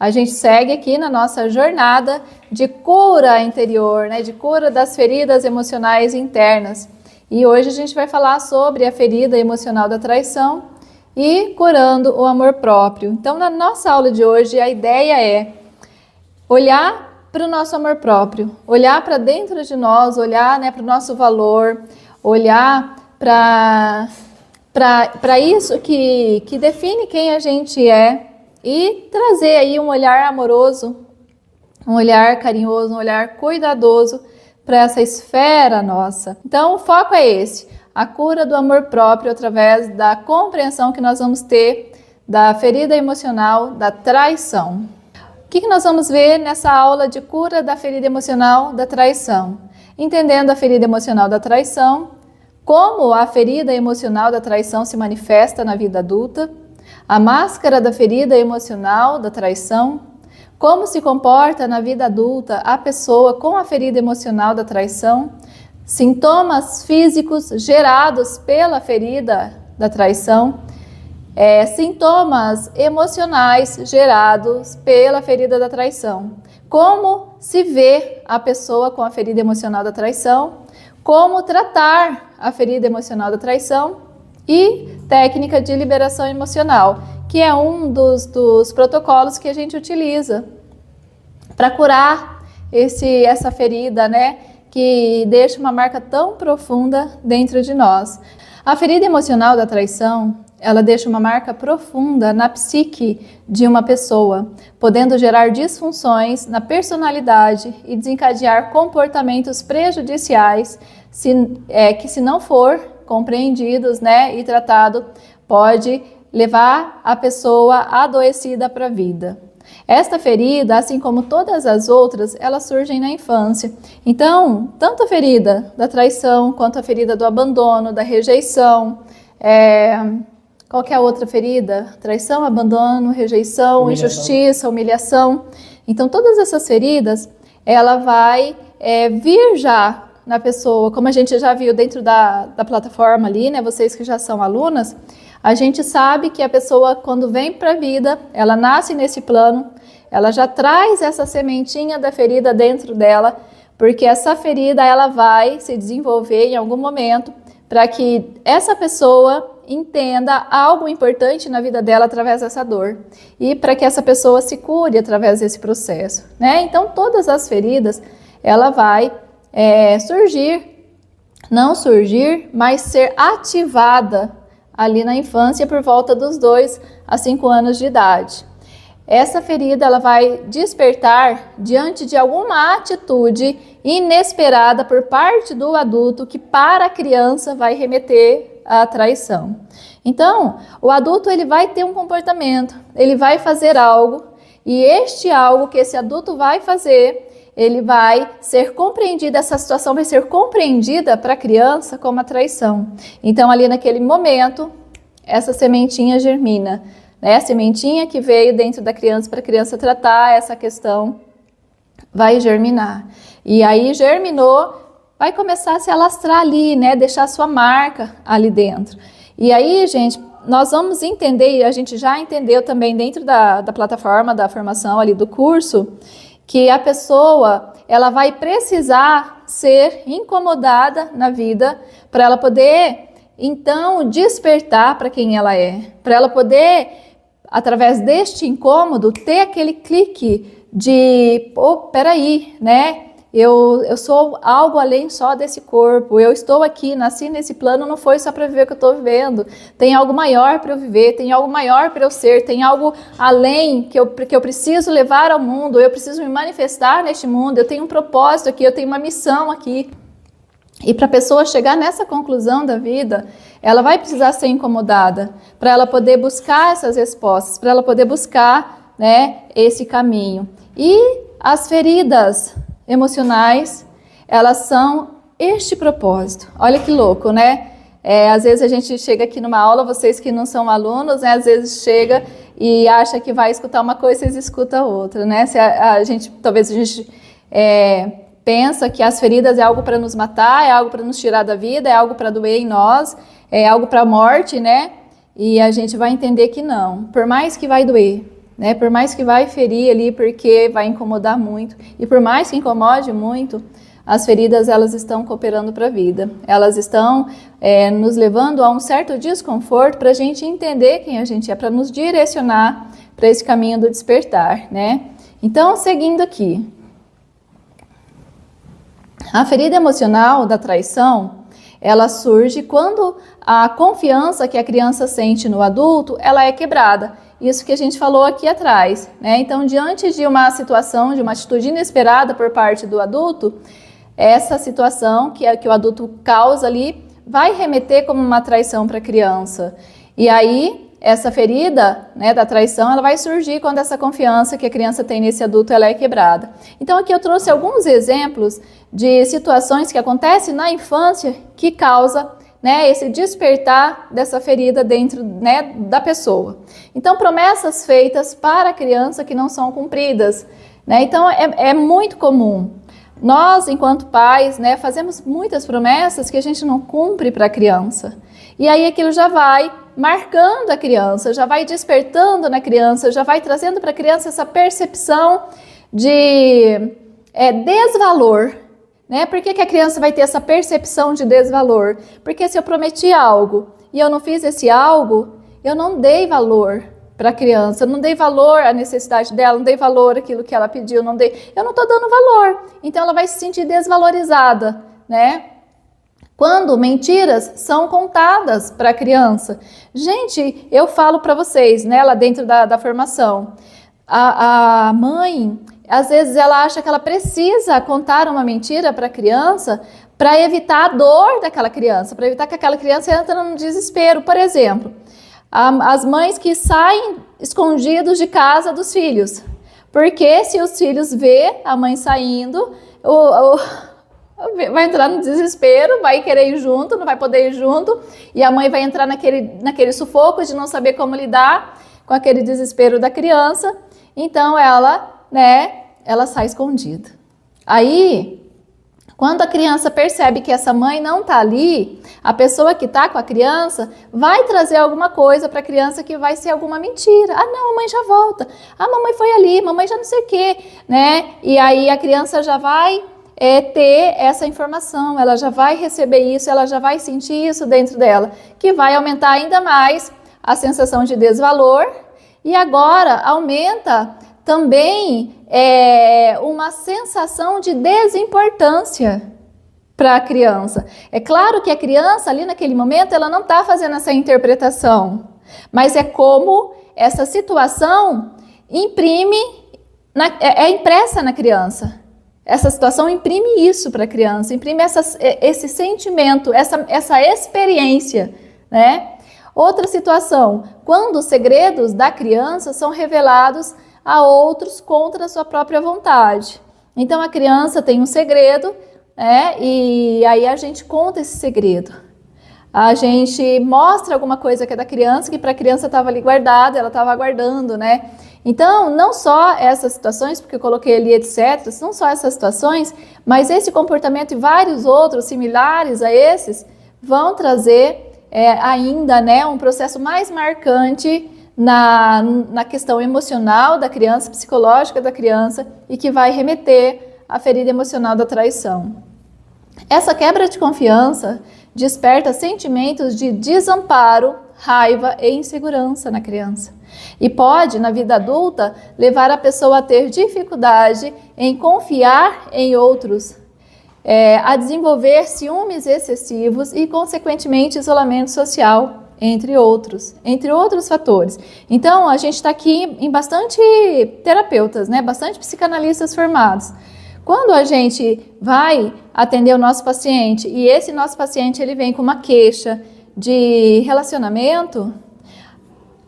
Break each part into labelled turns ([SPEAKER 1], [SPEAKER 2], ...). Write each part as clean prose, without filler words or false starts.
[SPEAKER 1] A gente segue aqui na nossa jornada de cura interior, né? De cura das feridas emocionais internas. E hoje a gente vai falar sobre a ferida emocional da traição e curando o amor próprio. Então, na nossa aula de hoje, a ideia é olhar para o nosso amor próprio, olhar para dentro de nós, olhar, né, para o nosso valor, olhar para isso que define quem a gente é e trazer aí um olhar amoroso, um olhar carinhoso, um olhar cuidadoso para essa esfera nossa. Então, o foco é esse, a cura do amor próprio através da compreensão que nós vamos ter da ferida emocional da traição. O que nós vamos ver nessa aula de cura da ferida emocional da traição? Entendendo a ferida emocional da traição, como a ferida emocional da traição se manifesta na vida adulta, a máscara da ferida emocional da traição, como se comporta na vida adulta a pessoa com a ferida emocional da traição, sintomas físicos gerados pela ferida da traição, sintomas emocionais gerados pela ferida da traição. Como se vê a pessoa com a ferida emocional da traição, como tratar a ferida emocional da traição e técnica de liberação emocional, que é um dos protocolos que a gente utiliza para curar essa ferida, né, que deixa uma marca tão profunda dentro de nós. A ferida emocional da traição, ela deixa uma marca profunda na psique de uma pessoa, podendo gerar disfunções na personalidade e desencadear comportamentos prejudiciais que, se não for compreendidos, né, e tratado, pode levar a pessoa adoecida para a vida. Esta ferida, assim como todas as outras, elas surgem na infância. Então, tanto a ferida da traição, quanto a ferida do abandono, da rejeição, qual que é a outra ferida? Traição, abandono, rejeição, injustiça, humilhação. Então, todas essas feridas, ela vai vir já na pessoa, como a gente já viu dentro da plataforma ali, né? Vocês que já são alunas, a gente sabe que a pessoa, quando vem para a vida, ela nasce nesse plano, ela já traz essa sementinha da ferida dentro dela, porque essa ferida ela vai se desenvolver em algum momento para que essa pessoa entenda algo importante na vida dela através dessa dor e para que essa pessoa se cure através desse processo, né? Então, todas as feridas, ela vai não surgir, mas ser ativada ali na infância por volta dos 2 a 5 anos de idade. Essa ferida ela vai despertar diante de alguma atitude inesperada por parte do adulto que para a criança vai remeter à traição. Então, o adulto ele vai ter um comportamento, ele vai fazer algo e este algo que esse adulto vai fazer, ele vai ser compreendido, essa situação vai ser compreendida para a criança como a traição. Então, ali naquele momento, essa sementinha germina, né? A sementinha que veio dentro da criança para a criança tratar essa questão vai germinar. E aí germinou, vai começar a se alastrar ali, né? Deixar sua marca ali dentro. E aí, gente, nós vamos entender, e a gente já entendeu também dentro da plataforma da formação ali do curso, que a pessoa ela vai precisar ser incomodada na vida para ela poder, então, despertar para quem ela é. Para ela poder, através deste incômodo, ter aquele clique de, peraí, né? Eu sou algo além só desse corpo, eu estou aqui, nasci nesse plano, não foi só para viver o que eu estou vivendo, tem algo maior para eu viver, tem algo maior para eu ser, tem algo além que eu preciso levar ao mundo, eu preciso me manifestar neste mundo, eu tenho um propósito aqui, eu tenho uma missão aqui. E para a pessoa chegar nessa conclusão da vida, ela vai precisar ser incomodada, para ela poder buscar essas respostas, para ela poder buscar, né, esse caminho. E as feridas emocionais, elas são este propósito. Olha que louco, né? Às vezes a gente chega aqui numa aula, vocês que não são alunos, né? Às vezes chega e acha que vai escutar uma coisa e vocês escutam outra, né? Talvez a gente pensa que as feridas é algo para nos matar, é algo para nos tirar da vida, é algo para doer em nós, é algo para a morte, né? E a gente vai entender que não. Por mais que vai doer, né? Por mais que vai ferir ali, porque vai incomodar muito, e por mais que incomode muito, as feridas, elas estão cooperando para a vida. Elas estão nos levando a um certo desconforto para a gente entender quem a gente é, para nos direcionar para esse caminho do despertar, né? Então, seguindo aqui. A ferida emocional da traição, ela surge quando a confiança que a criança sente no adulto, ela é quebrada. Isso que a gente falou aqui atrás, né? Então, diante de uma situação, de uma atitude inesperada por parte do adulto, essa situação que o adulto causa ali vai remeter como uma traição para a criança. E aí, essa ferida, né, da traição, ela vai surgir quando essa confiança que a criança tem nesse adulto, ela é quebrada. Então, aqui eu trouxe alguns exemplos de situações que acontecem na infância que causa, né, esse despertar dessa ferida dentro, né, da pessoa. Então, promessas feitas para a criança que não são cumpridas, né? Então, é muito comum. Nós, enquanto pais, né, fazemos muitas promessas que a gente não cumpre para a criança. E aí aquilo já vai marcando a criança, já vai despertando na criança, já vai trazendo para a criança essa percepção de desvalor. Né? Por que a criança vai ter essa percepção de desvalor? Porque se eu prometi algo e eu não fiz esse algo, eu não dei valor para a criança, eu não dei valor à necessidade dela, não dei valor àquilo que ela pediu, eu não estou dando valor. Então ela vai se sentir desvalorizada, né? Quando mentiras são contadas para a criança. Gente, eu falo para vocês, né, lá dentro da formação, a mãe, às vezes ela acha que ela precisa contar uma mentira para a criança para evitar a dor daquela criança, para evitar que aquela criança entre no desespero. Por exemplo, as mães que saem escondidos de casa dos filhos, porque se os filhos vê a mãe saindo, vai entrar no desespero, vai querer ir junto, não vai poder ir junto, e a mãe vai entrar naquele sufoco de não saber como lidar com aquele desespero da criança. Então ela sai escondida. Aí, quando a criança percebe que essa mãe não está ali, a pessoa que está com a criança vai trazer alguma coisa para a criança que vai ser alguma mentira. Ah, não, a mãe já volta. Ah, a mamãe foi ali, a mamãe já não sei o quê, né? E aí a criança já vai ter essa informação, ela já vai receber isso, ela já vai sentir isso dentro dela, que vai aumentar ainda mais a sensação de desvalor. E agora aumenta também uma sensação de desimportância para a criança. É claro que a criança ali naquele momento ela não está fazendo essa interpretação, mas é como essa situação é impressa na criança. Essa situação imprime isso para a criança, imprime esse sentimento, essa experiência, né? Outra situação, quando os segredos da criança são revelados a outros contra a sua própria vontade. Então a criança tem um segredo, né? E aí a gente conta esse segredo. A gente mostra alguma coisa que é da criança, que para a criança estava ali guardada, ela estava aguardando, né? Então, não só essas situações, porque eu coloquei ali etc, não só essas situações, mas esse comportamento e vários outros similares a esses vão trazer ainda, né, um processo mais marcante na questão emocional da criança, psicológica da criança, e que vai remeter à ferida emocional da traição. Essa quebra de confiança desperta sentimentos de desamparo, raiva e insegurança na criança. E pode, na vida adulta, levar a pessoa a ter dificuldade em confiar em outros, a desenvolver ciúmes excessivos e, consequentemente, isolamento social, entre outros fatores. Então, a gente está aqui em bastante terapeutas, né? Bastante psicanalistas formados. Quando a gente vai atender o nosso paciente e esse nosso paciente ele vem com uma queixa de relacionamento,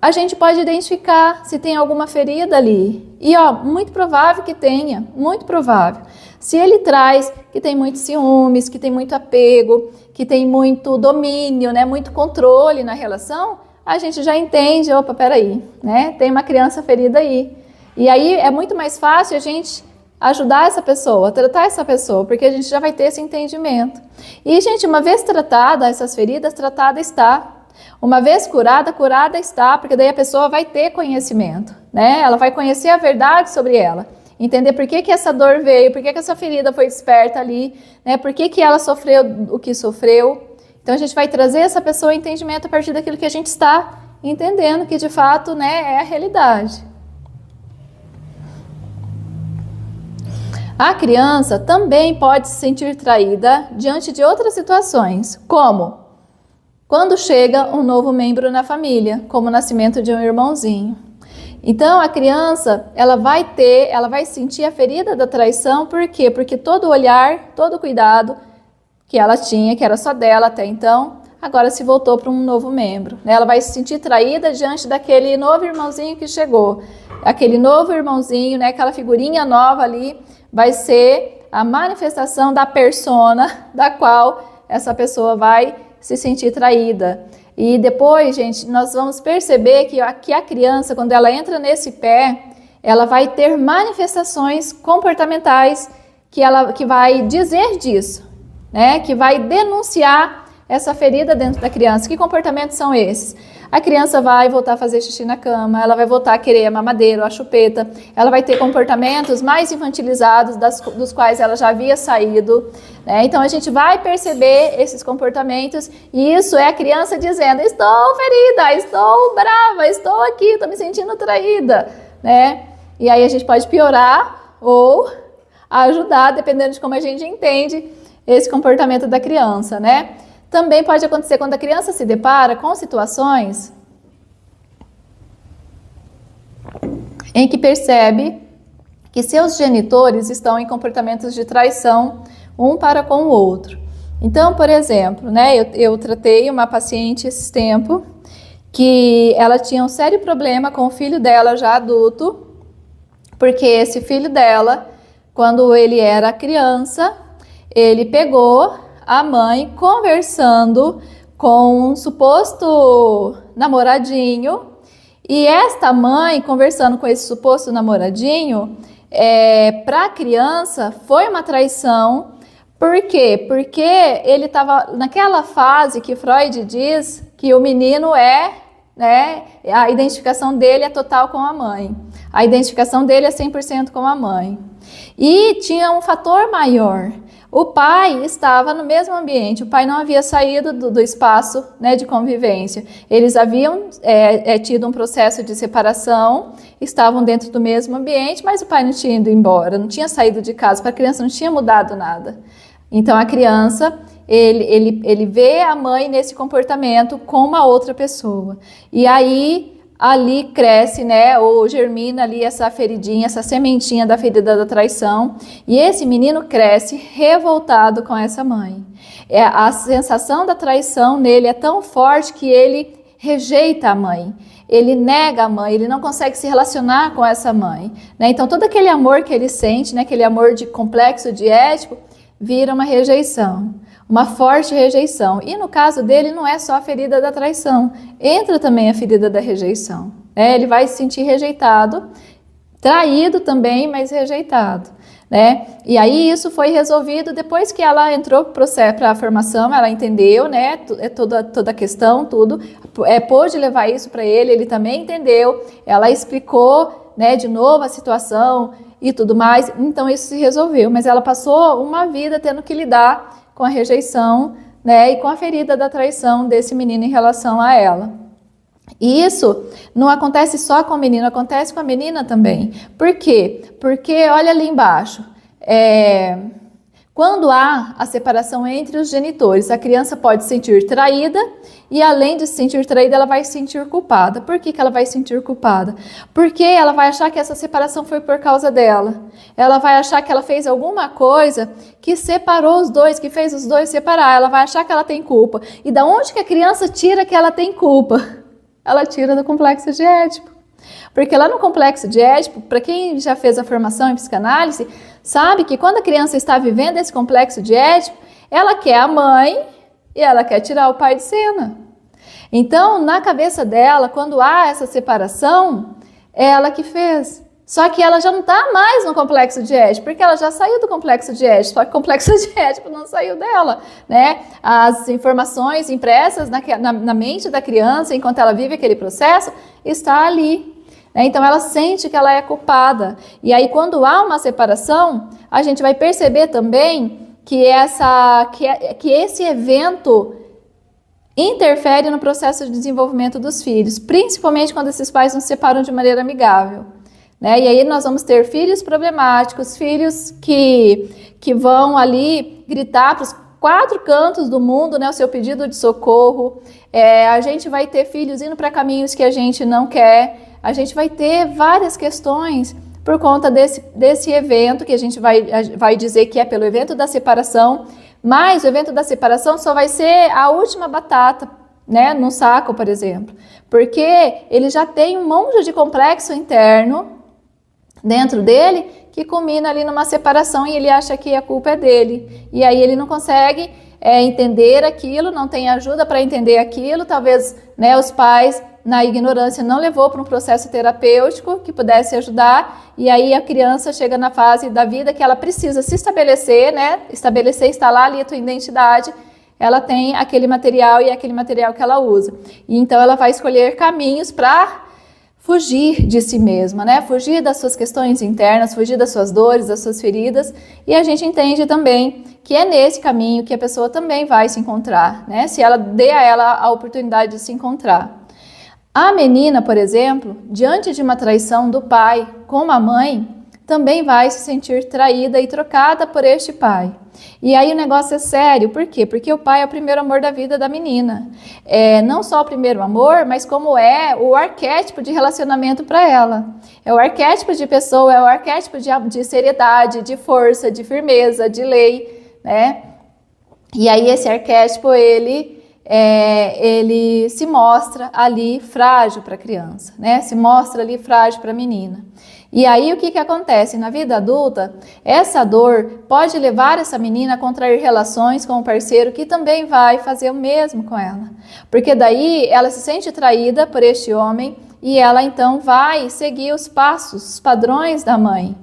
[SPEAKER 1] a gente pode identificar se tem alguma ferida ali. E muito provável que tenha, muito provável. Se ele traz que tem muitos ciúmes, que tem muito apego, que tem muito domínio, né, muito controle na relação, a gente já entende, opa, peraí, né, tem uma criança ferida aí. E aí é muito mais fácil a gente ajudar essa pessoa, tratar essa pessoa, porque a gente já vai ter esse entendimento. E, gente, uma vez tratada essas feridas, tratada está. Uma vez curada, curada está, porque daí a pessoa vai ter conhecimento. né? Ela vai conhecer a verdade sobre ela. Entender por que essa dor veio, por que essa ferida foi desperta ali, né? Por que ela sofreu o que sofreu. Então a gente vai trazer essa pessoa ao entendimento a partir daquilo que a gente está entendendo, que de fato, né, é a realidade. A criança também pode se sentir traída diante de outras situações, como quando chega um novo membro na família, como o nascimento de um irmãozinho. Então a criança, ela vai sentir a ferida da traição, por quê? Porque todo olhar, todo cuidado que ela tinha, que era só dela até então, agora se voltou para um novo membro. Ela vai se sentir traída diante daquele novo irmãozinho que chegou. Aquele novo irmãozinho, né, aquela figurinha nova ali, vai ser a manifestação da persona da qual essa pessoa vai se sentir traída. E depois, gente, nós vamos perceber que a criança, quando ela entra nesse pé, ela vai ter manifestações comportamentais que vai dizer disso, né? Que vai denunciar essa ferida dentro da criança. Que comportamentos são esses? A criança vai voltar a fazer xixi na cama, ela vai voltar a querer a mamadeira ou a chupeta, ela vai ter comportamentos mais infantilizados dos quais ela já havia saído, né? Então a gente vai perceber esses comportamentos e isso é a criança dizendo: estou ferida, estou brava, estou aqui, estou me sentindo traída, né? E aí a gente pode piorar ou ajudar, dependendo de como a gente entende esse comportamento da criança, né? Também pode acontecer quando a criança se depara com situações em que percebe que seus genitores estão em comportamentos de traição um para com o outro. Então, por exemplo, né, eu tratei uma paciente esse tempo que ela tinha um sério problema com o filho dela já adulto, porque esse filho dela, quando ele era criança, ele pegou a mãe conversando com um suposto namoradinho, e esta mãe conversando com esse suposto namoradinho, para a criança foi uma traição. Por quê? Porque ele estava naquela fase que Freud diz que o menino né, a identificação dele é total com a mãe, a identificação dele é 100% com a mãe. E tinha um fator maior. O pai estava no mesmo ambiente, o pai não havia saído do espaço, né, de convivência. Eles haviam tido um processo de separação, estavam dentro do mesmo ambiente, mas o pai não tinha ido embora, não tinha saído de casa, para a criança não tinha mudado nada. Então a criança, ele vê a mãe nesse comportamento com uma outra pessoa. E aí ali cresce, né, ou germina ali essa feridinha, essa sementinha da ferida da traição, e esse menino cresce revoltado com essa mãe. A sensação da traição nele é tão forte que ele rejeita a mãe, ele nega a mãe, ele não consegue se relacionar com essa mãe, né? Então todo aquele amor que ele sente, né, aquele amor de complexo de Édipo, vira uma rejeição. Uma forte rejeição. E no caso dele não é só a ferida da traição, entra também a ferida da rejeição. Né? Ele vai se sentir rejeitado, traído também, mas rejeitado. Né? E aí isso foi resolvido depois que ela entrou para a formação, ela entendeu, né, toda a questão, tudo, pôde levar isso para ele também entendeu, ela explicou, né, de novo a situação e tudo mais, então isso se resolveu, mas ela passou uma vida tendo que lidar com a rejeição, né, e com a ferida da traição desse menino em relação a ela. E isso não acontece só com o menino, acontece com a menina também. Por quê? Porque, olha ali embaixo, quando há a separação entre os genitores, a criança pode se sentir traída e, além de se sentir traída, ela vai se sentir culpada. Por que ela vai se sentir culpada? Porque ela vai achar que essa separação foi por causa dela. Ela vai achar que ela fez alguma coisa que separou os dois, que fez os dois separar. Ela vai achar que ela tem culpa. E da onde que a criança tira que ela tem culpa? Ela tira do complexo de Édipo. Porque lá no complexo de Édipo, para quem já fez a formação em psicanálise, sabe que quando a criança está vivendo esse complexo de Édipo, ela quer a mãe e ela quer tirar o pai de cena. Então, na cabeça dela, quando há essa separação, é ela que fez. Só que ela já não está mais no complexo de Édipo, porque ela já saiu do complexo de Édipo, só que o complexo de Édipo não saiu dela, né? As informações impressas na mente da criança, enquanto ela vive aquele processo, está ali. né? Então ela sente que ela é culpada. E aí quando há uma separação, a gente vai perceber também que esse evento interfere no processo de desenvolvimento dos filhos, principalmente quando esses pais não se separam de maneira amigável, né? E aí nós vamos ter filhos problemáticos, filhos que vão ali gritar para os 4 cantos do mundo, né, o seu pedido de socorro. A gente vai ter filhos indo para caminhos que a gente não quer. A gente vai ter várias questões por conta desse evento, que a gente vai dizer que é pelo evento da separação, mas o evento da separação só vai ser a última batata, né, no saco, por exemplo, porque ele já tem um monte de complexo interno dentro dele que culmina ali numa separação e ele acha que a culpa é dele. E aí ele não consegue entender aquilo, não tem ajuda para entender aquilo. Talvez, né, os pais, na ignorância, não levou para um processo terapêutico que pudesse ajudar. E aí a criança chega na fase da vida que ela precisa se estabelecer, né? Instalar ali a tua identidade. Ela tem aquele material e é aquele material que ela usa. E então ela vai escolher caminhos para fugir de si mesma, né? Fugir das suas questões internas, fugir das suas dores, das suas feridas. E a gente entende também que é nesse caminho que a pessoa também vai se encontrar, né? Se ela dê a ela a oportunidade de se encontrar. A menina, por exemplo, diante de uma traição do pai com a mãe, também vai se sentir traída e trocada por este pai. E aí o negócio é sério, por quê? Porque o pai é o primeiro amor da vida da menina. Não só o primeiro amor, mas como é o arquétipo de relacionamento para ela. É o arquétipo de pessoa, é o arquétipo de seriedade, de força, de firmeza, de lei, né? E aí esse arquétipo, ele se mostra ali frágil para a criança, né? Se mostra ali frágil para a menina. E aí o que acontece? Na vida adulta, essa dor pode levar essa menina a contrair relações com um parceiro que também vai fazer o mesmo com ela. Porque daí ela se sente traída por este homem e ela então vai seguir os passos, os padrões da mãe.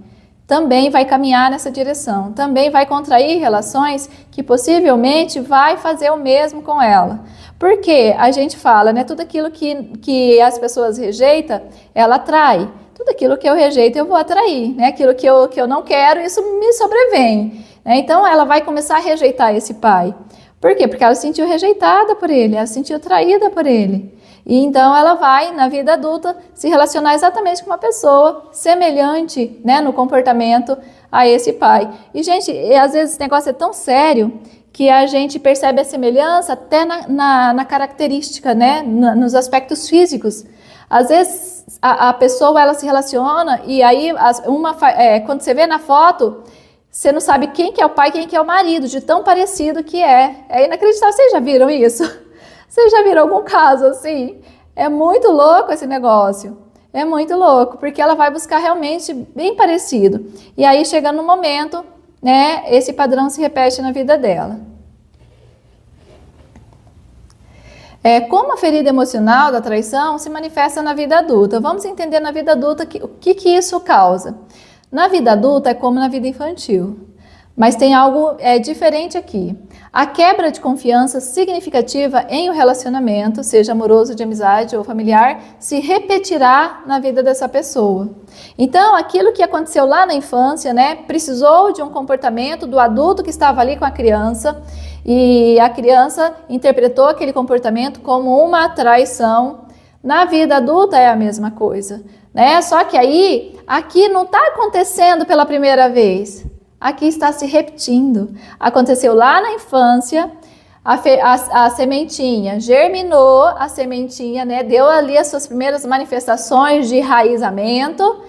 [SPEAKER 1] Também vai caminhar nessa direção, também vai contrair relações que possivelmente vai fazer o mesmo com ela. Porque a gente fala, né, tudo aquilo que as pessoas rejeitam, ela atrai. Tudo aquilo que eu rejeito eu vou atrair, né? Aquilo que eu não quero, isso me sobrevém. Né? Então ela vai começar a rejeitar esse pai. Por quê? Porque ela se sentiu rejeitada por ele, ela se sentiu traída por ele. E então ela vai, na vida adulta, se relacionar exatamente com uma pessoa semelhante, né, no comportamento a esse pai. E, gente, às vezes esse negócio é tão sério que a gente percebe a semelhança até na característica, né, nos aspectos físicos. Às vezes a pessoa ela se relaciona e aí quando você vê na foto, você não sabe quem que é o pai e quem que é o marido, de tão parecido que é. É inacreditável. Vocês já viram isso? Vocês já viram algum caso assim? É muito louco esse negócio. É muito louco, porque ela vai buscar realmente bem parecido. E aí chega no momento, né, esse padrão se repete na vida dela. Como a ferida emocional da traição se manifesta na vida adulta. Vamos entender na vida adulta o que isso causa. Na vida adulta é como na vida infantil, mas tem algo diferente aqui. A quebra de confiança significativa em um relacionamento, seja amoroso, de amizade ou familiar, se repetirá na vida dessa pessoa. Então, aquilo que aconteceu lá na infância, né, precisou de um comportamento do adulto que estava ali com a criança, e a criança interpretou aquele comportamento como uma traição. Na vida adulta é a mesma coisa, né? Só que aí, aqui não está acontecendo pela primeira vez. Aqui está se repetindo. Aconteceu lá na infância, a sementinha germinou, a sementinha, né, deu ali as suas primeiras manifestações de enraizamento.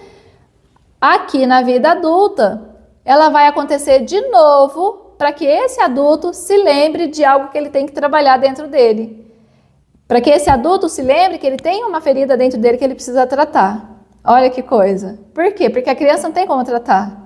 [SPEAKER 1] Aqui na vida adulta, ela vai acontecer de novo para que esse adulto se lembre de algo que ele tem que trabalhar dentro dele. Para que esse adulto se lembre que ele tem uma ferida dentro dele que ele precisa tratar. Olha que coisa. Por quê? Porque a criança não tem como tratar.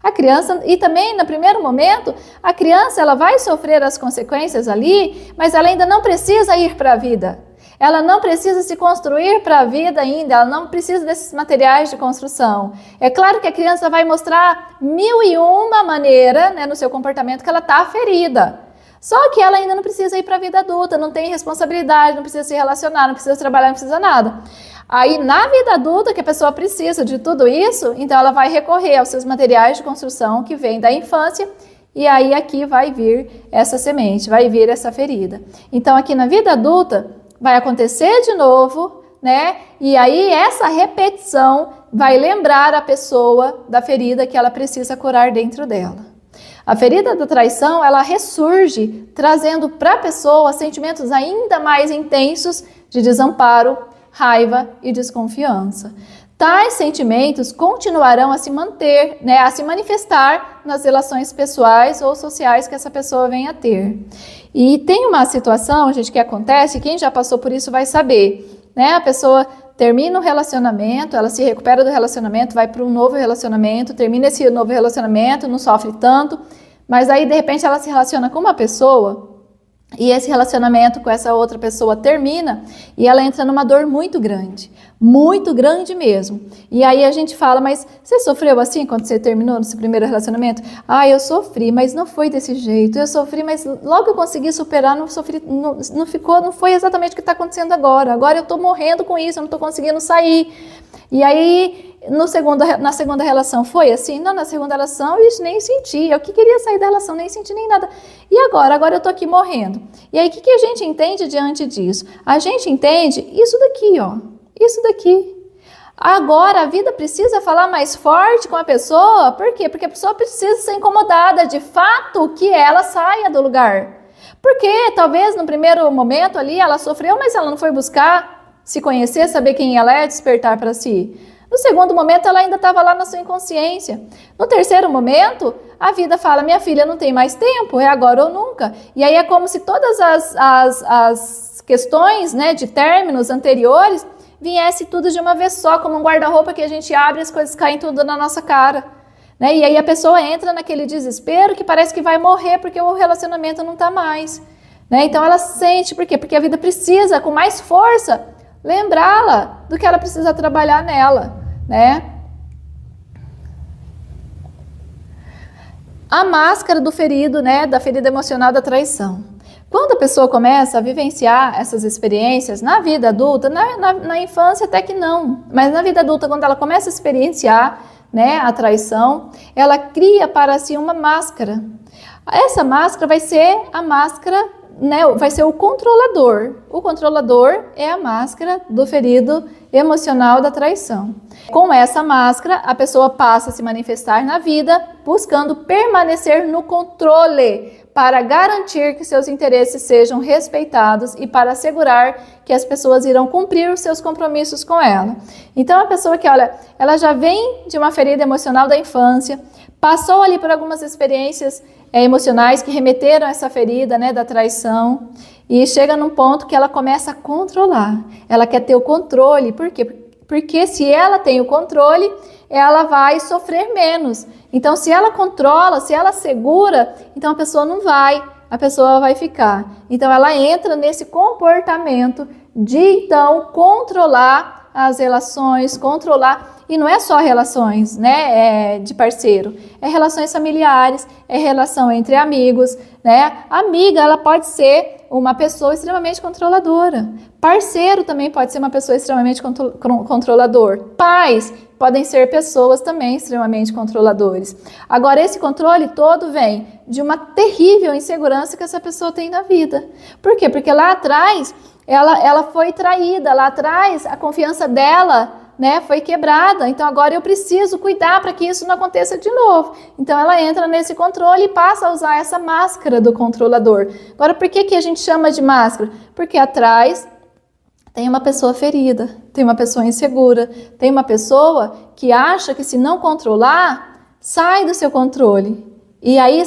[SPEAKER 1] A criança, e também no primeiro momento, a criança ela vai sofrer as consequências ali, mas ela ainda não precisa ir para a vida. Ela não precisa se construir para a vida ainda, ela não precisa desses materiais de construção. É claro que a criança vai mostrar 1001 maneira, né, no seu comportamento que ela está ferida. Só que ela ainda não precisa ir para a vida adulta, não tem responsabilidade, não precisa se relacionar, não precisa trabalhar, não precisa nada. Aí, na vida adulta, que a pessoa precisa de tudo isso, então ela vai recorrer aos seus materiais de construção que vêm da infância, e aí aqui vai vir essa semente, vai vir essa ferida. Então, aqui na vida adulta, vai acontecer de novo, né? E aí essa repetição vai lembrar a pessoa da ferida que ela precisa curar dentro dela. A ferida da traição, ela ressurge, trazendo para a pessoa sentimentos ainda mais intensos de desamparo, raiva e desconfiança. Tais sentimentos continuarão a se manter, né, a se manifestar nas relações pessoais ou sociais que essa pessoa venha a ter. E tem uma situação, gente, que acontece, quem já passou por isso vai saber, né? A pessoa termina um relacionamento, ela se recupera do relacionamento, vai para um novo relacionamento, termina esse novo relacionamento, não sofre tanto, mas aí de repente ela se relaciona com uma pessoa e esse relacionamento com essa outra pessoa termina e ela entra numa dor muito grande mesmo. E aí a gente fala, mas você sofreu assim quando você terminou no seu primeiro relacionamento? Ah, eu sofri, mas não foi desse jeito. Eu sofri, mas logo eu consegui superar, não sofri, não foi exatamente o que está acontecendo agora. Agora eu estou morrendo com isso, eu não estou conseguindo sair. E aí, na segunda relação, foi assim? Não, na segunda relação, eu nem senti. Eu que queria sair da relação, nem senti nem nada. E agora? Agora eu tô aqui morrendo. E aí, o que a gente entende diante disso? A gente entende isso daqui, ó. Isso daqui. Agora, a vida precisa falar mais forte com a pessoa. Por quê? Porque a pessoa precisa ser incomodada, de fato, que ela saia do lugar. Porque, talvez, no primeiro momento ali, ela sofreu, mas ela não foi buscar se conhecer, saber quem ela é, despertar para si. No segundo momento, ela ainda estava lá na sua inconsciência. No terceiro momento, a vida fala, minha filha, não tem mais tempo, é agora ou nunca. E aí é como se todas as questões, né, de términos anteriores viesse tudo de uma vez só, como um guarda-roupa que a gente abre e as coisas caem tudo na nossa cara. Né? E aí a pessoa entra naquele desespero que parece que vai morrer porque o relacionamento não está mais. Né? Então ela sente, por quê? Porque a vida precisa, com mais força, lembrá-la do que ela precisa trabalhar nela, né? A máscara do ferido, né? Da ferida emocional da traição. Quando a pessoa começa a vivenciar essas experiências na vida adulta, na infância até que não, mas na vida adulta, quando ela começa a experienciar, né, a traição, ela cria para si uma máscara. Essa máscara vai ser a máscara, né, vai ser o controlador. O controlador é a máscara do ferido emocional da traição. Com essa máscara, a pessoa passa a se manifestar na vida, buscando permanecer no controle, para garantir que seus interesses sejam respeitados e para assegurar que as pessoas irão cumprir os seus compromissos com ela. Então, a pessoa que, olha, ela já vem de uma ferida emocional da infância, passou ali por algumas experiências emocionais que remeteram a essa ferida, né, da traição, e chega num ponto que ela começa a controlar. Ela quer ter o controle. Por quê? Porque se ela tem o controle, ela vai sofrer menos. Então, se ela controla, se ela segura, então a pessoa não vai, a pessoa vai ficar. Então, ela entra nesse comportamento de, então, controlar as relações, controlar. E não é só relações, né, de parceiro, é relações familiares, é relação entre amigos, né? Amiga, ela pode ser uma pessoa extremamente controladora. Parceiro também pode ser uma pessoa extremamente controlador. Pais podem ser pessoas também extremamente controladores. Agora, esse controle todo vem de uma terrível insegurança que essa pessoa tem na vida. Por quê? Porque lá atrás ela foi traída, lá atrás a confiança dela, né, foi quebrada, então agora eu preciso cuidar para que isso não aconteça de novo. Então ela entra nesse controle e passa a usar essa máscara do controlador. Agora, por que a gente chama de máscara? Porque atrás tem uma pessoa ferida, tem uma pessoa insegura, tem uma pessoa que acha que se não controlar, sai do seu controle. E aí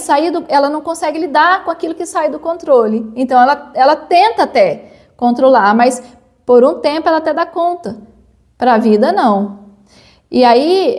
[SPEAKER 1] ela não consegue lidar com aquilo que sai do controle. Então ela tenta até controlar, mas por um tempo ela até dá conta. Para a vida, não. E aí,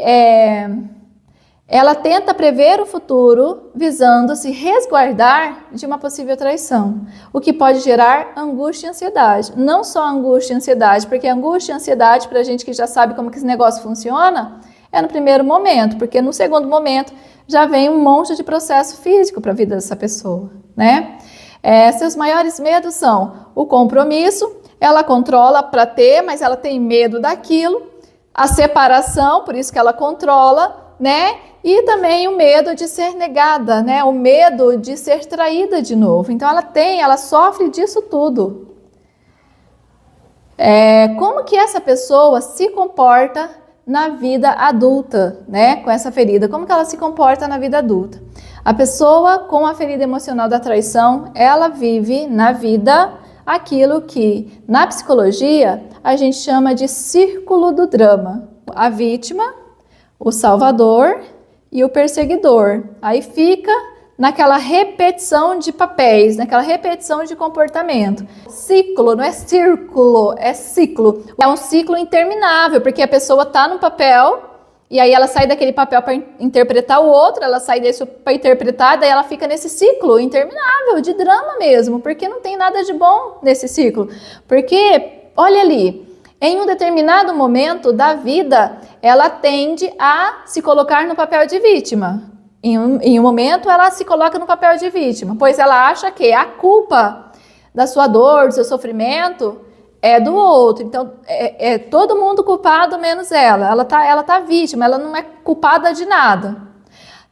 [SPEAKER 1] ela tenta prever o futuro, visando se resguardar de uma possível traição, o que pode gerar angústia e ansiedade. Não só angústia e ansiedade, porque angústia e ansiedade, para a gente que já sabe como que esse negócio funciona, é no primeiro momento, porque no segundo momento já vem um monte de processo físico para a vida dessa pessoa, né? Seus maiores medos são o compromisso, ela controla para ter, mas ela tem medo daquilo, a separação, por isso que ela controla, né? E também o medo de ser negada, né? O medo de ser traída de novo. Então ela sofre disso tudo. Como que essa pessoa se comporta na vida adulta, né? Com essa ferida, como que ela se comporta na vida adulta? A pessoa com a ferida emocional da traição, ela vive na vida aquilo que na psicologia a gente chama de círculo do drama. A vítima, o salvador e o perseguidor. Aí fica naquela repetição de papéis, naquela repetição de comportamento. Ciclo, não é círculo, é ciclo. É um ciclo interminável, porque a pessoa está no papel e aí ela sai daquele papel para interpretar o outro, ela sai desse para interpretar, daí ela fica nesse ciclo interminável de drama mesmo, porque não tem nada de bom nesse ciclo. Porque, olha ali, em um determinado momento da vida, ela tende a se colocar no papel de vítima. Em um momento, ela se coloca no papel de vítima, pois ela acha que a culpa da sua dor, do seu sofrimento, é do outro. Então, é todo mundo culpado, menos ela. Ela tá vítima, ela não é culpada de nada.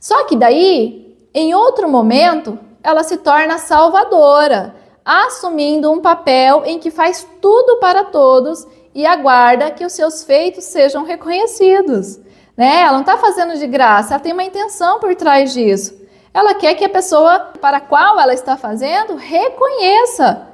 [SPEAKER 1] Só que daí, em outro momento, ela se torna salvadora, assumindo um papel em que faz tudo para todos e aguarda que os seus feitos sejam reconhecidos. Né? Ela não está fazendo de graça, ela tem uma intenção por trás disso. Ela quer que a pessoa para a qual ela está fazendo reconheça.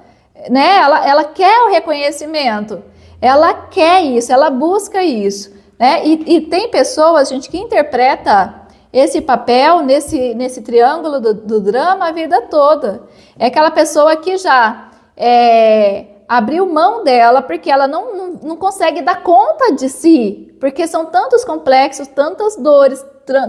[SPEAKER 1] Né? Ela quer o reconhecimento, ela quer isso, ela busca isso. Né? E tem pessoas, gente, que interpreta esse papel nesse triângulo do drama a vida toda. É aquela pessoa que já abriu mão dela porque ela não consegue dar conta de si, porque são tantos complexos, tantas dores,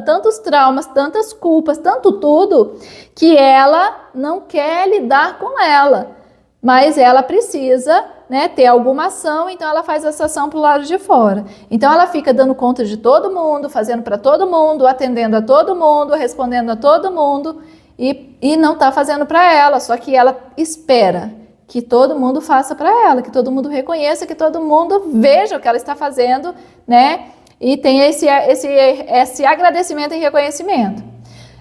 [SPEAKER 1] tantos traumas, tantas culpas, tanto tudo, que ela não quer lidar com ela. Mas ela precisa, né, ter alguma ação, então ela faz essa ação para o lado de fora. Então ela fica dando conta de todo mundo, fazendo para todo mundo, atendendo a todo mundo, respondendo a todo mundo e não está fazendo para ela, só que ela espera que todo mundo faça para ela, que todo mundo reconheça, que todo mundo veja o que ela está fazendo, né? E tenha esse agradecimento e reconhecimento.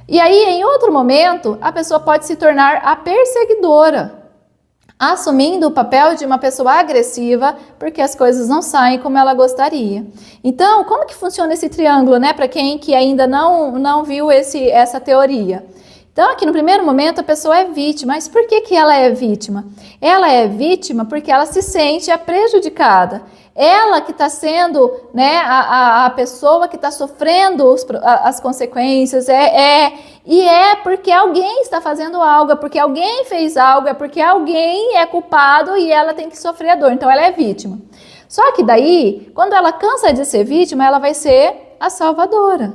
[SPEAKER 1] E aí, em outro momento, a pessoa pode se tornar a perseguidora, assumindo o papel de uma pessoa agressiva, porque as coisas não saem como ela gostaria. Então, como que funciona esse triângulo, né? Para quem que ainda não viu essa teoria. Então, aqui no primeiro momento, a pessoa é vítima. Mas por que ela é vítima? Ela é vítima porque ela se sente prejudicada. Ela que está sendo, né, a pessoa que está sofrendo as consequências. E é porque alguém está fazendo algo, é porque alguém fez algo, é porque alguém é culpado e ela tem que sofrer a dor. Então, ela é vítima. Só que daí, quando ela cansa de ser vítima, ela vai ser a salvadora,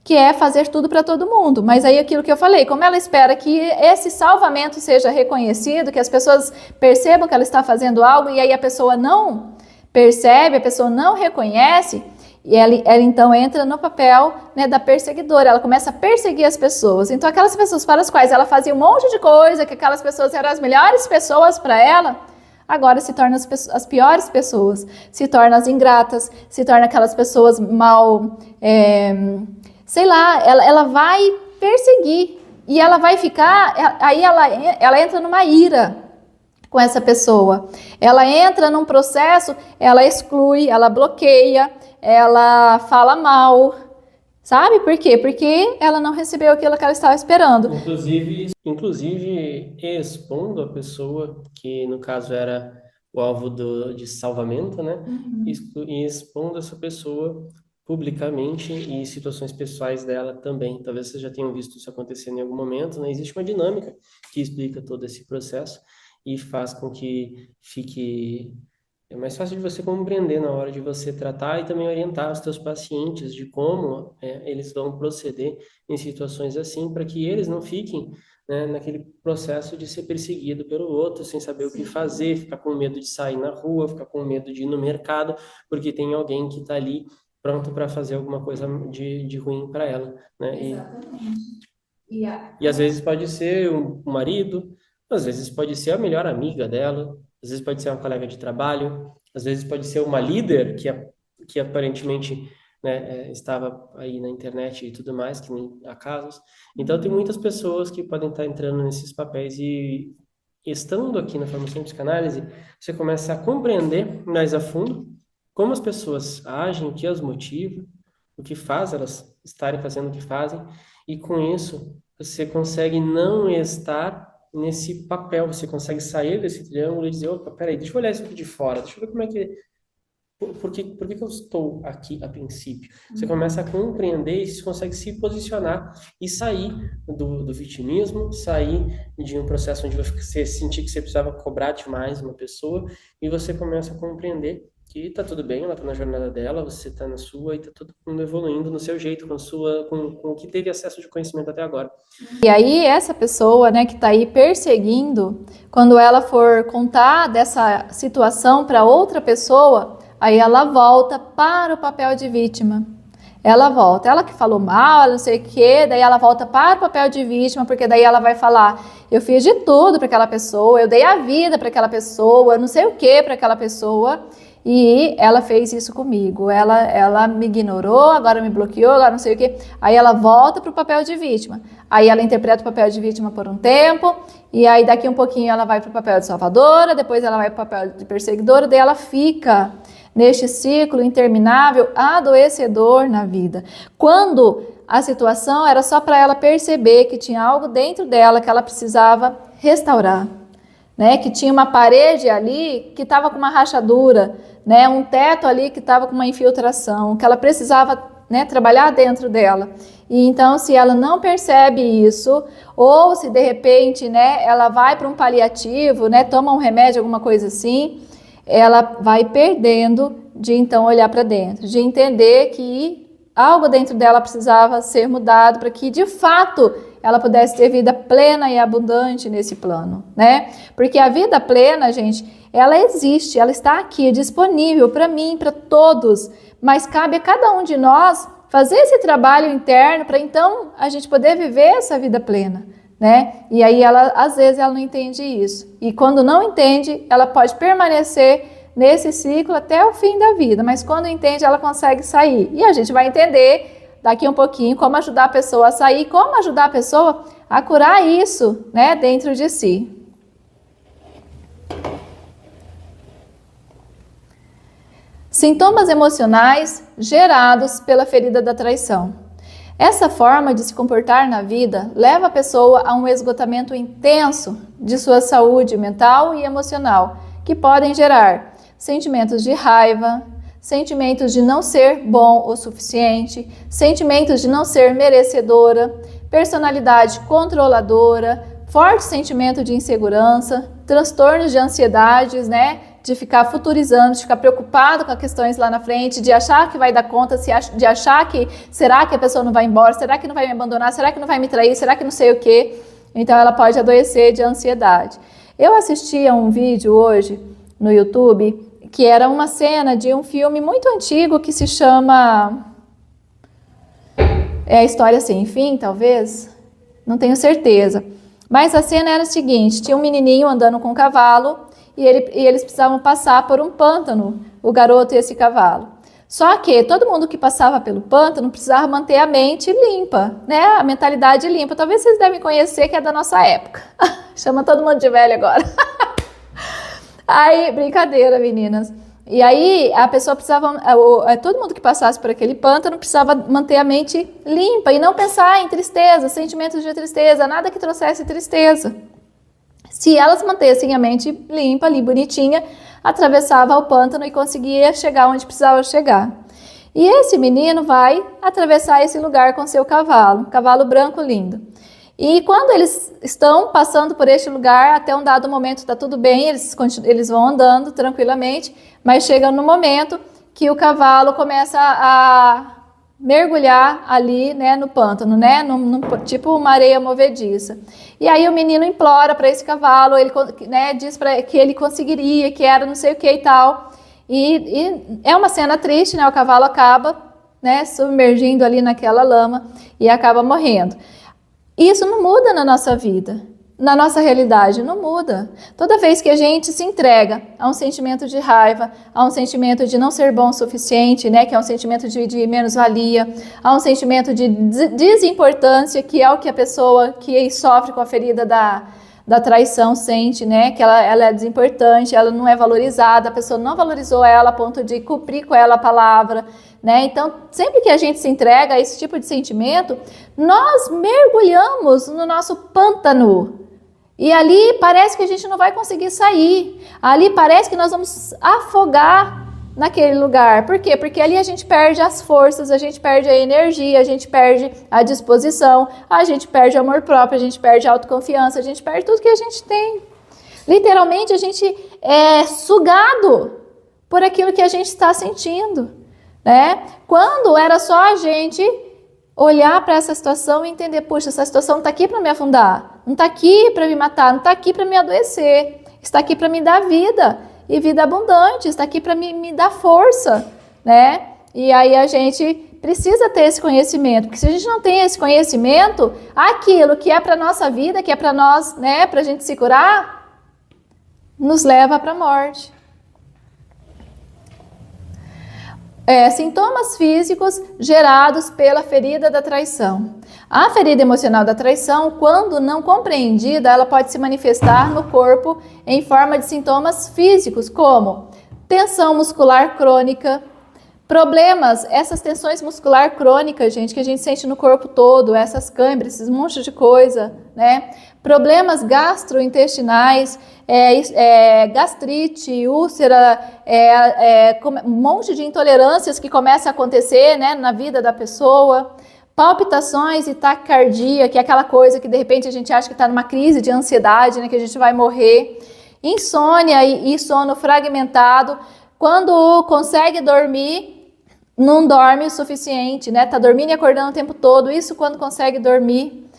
[SPEAKER 1] que é fazer tudo para todo mundo. Mas aí aquilo que eu falei, como ela espera que esse salvamento seja reconhecido, que as pessoas percebam que ela está fazendo algo e aí a pessoa não percebe, a pessoa não reconhece, e ela então entra no papel, né, da perseguidora, ela começa a perseguir as pessoas. Então aquelas pessoas para as quais ela fazia um monte de coisa, que aquelas pessoas eram as melhores pessoas para ela, agora se tornam as piores pessoas, se tornam as ingratas, se tornam aquelas pessoas mal... sei lá, ela vai perseguir e ela vai ficar, aí ela entra numa ira com essa pessoa, ela entra num processo, ela exclui, ela bloqueia, ela fala mal, sabe por quê? Porque ela não recebeu aquilo que ela estava esperando.
[SPEAKER 2] Inclusive expondo a pessoa, que no caso era o alvo de salvamento, né? E expondo essa pessoa publicamente e situações pessoais dela também. Talvez vocês já tenham visto isso acontecendo em algum momento, né? Existe uma dinâmica que explica todo esse processo e faz com que fique mais fácil de você compreender na hora de você tratar e também orientar os seus pacientes de como eles vão proceder em situações assim, para que eles não fiquem, né, naquele processo de ser perseguido pelo outro, sem saber o que fazer, ficar com medo de sair na rua, ficar com medo de ir no mercado, porque tem alguém que está ali pronto para fazer alguma coisa de ruim para ela, né?
[SPEAKER 1] Exatamente.
[SPEAKER 2] E às vezes pode ser o marido, Às vezes pode ser a melhor amiga dela, às vezes pode ser uma colega de trabalho, às vezes pode ser uma líder que aparentemente, né, estava aí na internet e tudo mais, que nem há casos. Então, tem muitas pessoas que podem estar entrando nesses papéis e estando aqui na formação de psicanálise, você começa a compreender mais a fundo como as pessoas agem, o que as motiva, o que faz elas estarem fazendo o que fazem, e com isso você consegue não estar nesse papel, você consegue sair desse triângulo e dizer, opa, peraí, deixa eu olhar isso aqui de fora, deixa eu ver como é que por que que eu estou aqui a princípio? Você começa a compreender e você consegue se posicionar e sair do vitimismo, sair de um processo onde você sentir que você precisava cobrar demais uma pessoa e você começa a compreender que tá tudo bem, ela tá na jornada dela, você tá na sua e tá todo mundo evoluindo no seu jeito, com o que teve acesso de conhecimento até agora.
[SPEAKER 1] E aí essa pessoa, né, que está aí perseguindo, quando ela for contar dessa situação para outra pessoa, aí ela volta para o papel de vítima. Ela volta, ela que falou mal, não sei o quê, daí ela volta para o papel de vítima, porque daí ela vai falar, eu fiz de tudo para aquela pessoa, eu dei a vida para aquela pessoa, eu não sei o que para aquela pessoa, e ela fez isso comigo, ela me ignorou, agora me bloqueou, agora não sei o que. Aí ela volta para o papel de vítima, aí ela interpreta o papel de vítima por um tempo, e aí daqui um pouquinho ela vai para o papel de salvadora, depois ela vai para o papel de perseguidora, daí ela fica neste ciclo interminável, adoecedor na vida. Quando a situação era só para ela perceber que tinha algo dentro dela que ela precisava restaurar, né? Que tinha uma parede ali que estava com uma rachadura, né? Um teto ali que estava com uma infiltração, que ela precisava, né, trabalhar dentro dela. E então, se ela não percebe isso, ou se de repente, né, ela vai para um paliativo, né, toma um remédio, alguma coisa assim, ela vai perdendo de então olhar para dentro, de entender que algo dentro dela precisava ser mudado para que de fato ela pudesse ter vida plena e abundante nesse plano, né? Porque a vida plena, gente, ela existe, ela está aqui, disponível para mim, para todos, mas cabe a cada um de nós fazer esse trabalho interno para então a gente poder viver essa vida plena, né? E aí ela, às vezes, ela não entende isso. E quando não entende, ela pode permanecer nesse ciclo até o fim da vida, mas quando entende, ela consegue sair. E a gente vai entender daqui um pouquinho como ajudar a pessoa a sair, como ajudar a pessoa a curar isso, né, dentro de si. Sintomas emocionais gerados pela ferida da traição. Essa forma de se comportar na vida leva a pessoa a um esgotamento intenso de sua saúde mental e emocional, que podem gerar sentimentos de raiva, sentimentos de não ser bom o suficiente, sentimentos de não ser merecedora, personalidade controladora, forte sentimento de insegurança, transtornos de ansiedades, né? De ficar futurizando, de ficar preocupado com as questões lá na frente, de achar que vai dar conta, de achar que será que a pessoa não vai embora, será que não vai me abandonar, será que não vai me trair, será que não sei o quê. Então ela pode adoecer de ansiedade. Eu assisti a um vídeo hoje no YouTube que era uma cena de um filme muito antigo que se chama A História Sem Fim, talvez, não tenho certeza. Mas a cena era a seguinte, tinha um menininho andando com um cavalo e eles precisavam passar por um pântano, o garoto e esse cavalo. Só que todo mundo que passava pelo pântano precisava manter a mente limpa, né? A mentalidade limpa. Talvez vocês devem conhecer, que é da nossa época. Chama todo mundo de velho agora. Aí, brincadeira, meninas. E aí, a pessoa precisava, todo mundo que passasse por aquele pântano precisava manter a mente limpa e não pensar em tristeza, sentimentos de tristeza, nada que trouxesse tristeza. Se elas mantessem a mente limpa, ali bonitinha, atravessava o pântano e conseguia chegar onde precisava chegar. E esse menino vai atravessar esse lugar com seu cavalo, um cavalo branco lindo. E quando eles estão passando por este lugar, até um dado momento está tudo bem, eles vão andando tranquilamente, mas chega no momento que o cavalo começa a mergulhar ali, né, no pântano, né, tipo uma areia movediça. E aí o menino implora para esse cavalo, ele, né, diz que ele conseguiria, que era não sei o que e tal. E é uma cena triste, né, o cavalo acaba, né, submergindo ali naquela lama e acaba morrendo. Isso não muda na nossa vida. na nossa realidade? Não muda. Toda vez que a gente se entrega a um sentimento de raiva, a um sentimento de não ser bom o suficiente, né, que é um sentimento de menos-valia, a um sentimento de desimportância, que é o que a pessoa que sofre com a ferida da traição sente, né, que ela é desimportante, ela não é valorizada, a pessoa não valorizou ela a ponto de cumprir com ela a palavra, né? Então, sempre que a gente se entrega a esse tipo de sentimento, nós mergulhamos no nosso pântano. E ali parece que a gente não vai conseguir sair. Ali parece que nós vamos afogar naquele lugar. Por quê? Porque ali a gente perde as forças, a gente perde a energia, a gente perde a disposição, a gente perde o amor próprio, a gente perde a autoconfiança, a gente perde tudo que a gente tem. Literalmente a gente é sugado por aquilo que a gente está sentindo, né? Quando era só a gente olhar para essa situação e entender, puxa, essa situação não está aqui para me afundar, não está aqui para me matar, não está aqui para me adoecer, está aqui para me dar vida e vida abundante, está aqui para me dar força, né? E aí a gente precisa ter esse conhecimento, porque se a gente não tem esse conhecimento, aquilo que é para nossa vida, que é para nós, né, para a gente se curar, nos leva para a morte. Sintomas físicos gerados pela ferida da traição. A ferida emocional da traição, quando não compreendida, ela pode se manifestar no corpo em forma de sintomas físicos, como tensão muscular crônica, problemas, essas tensões muscular crônicas, gente, que a gente sente no corpo todo, essas câimbras, esses montes de coisa, né? Problemas gastrointestinais, gastrite, úlcera, um monte de intolerâncias que começam a acontecer, né, na vida da pessoa. Palpitações e taquicardia, que é aquela coisa que de repente a gente acha que está numa crise de ansiedade, né, que a gente vai morrer. Insônia e sono fragmentado. Quando consegue dormir, não dorme o suficiente, né? Tá dormindo e acordando o tempo todo, isso quando consegue dormir.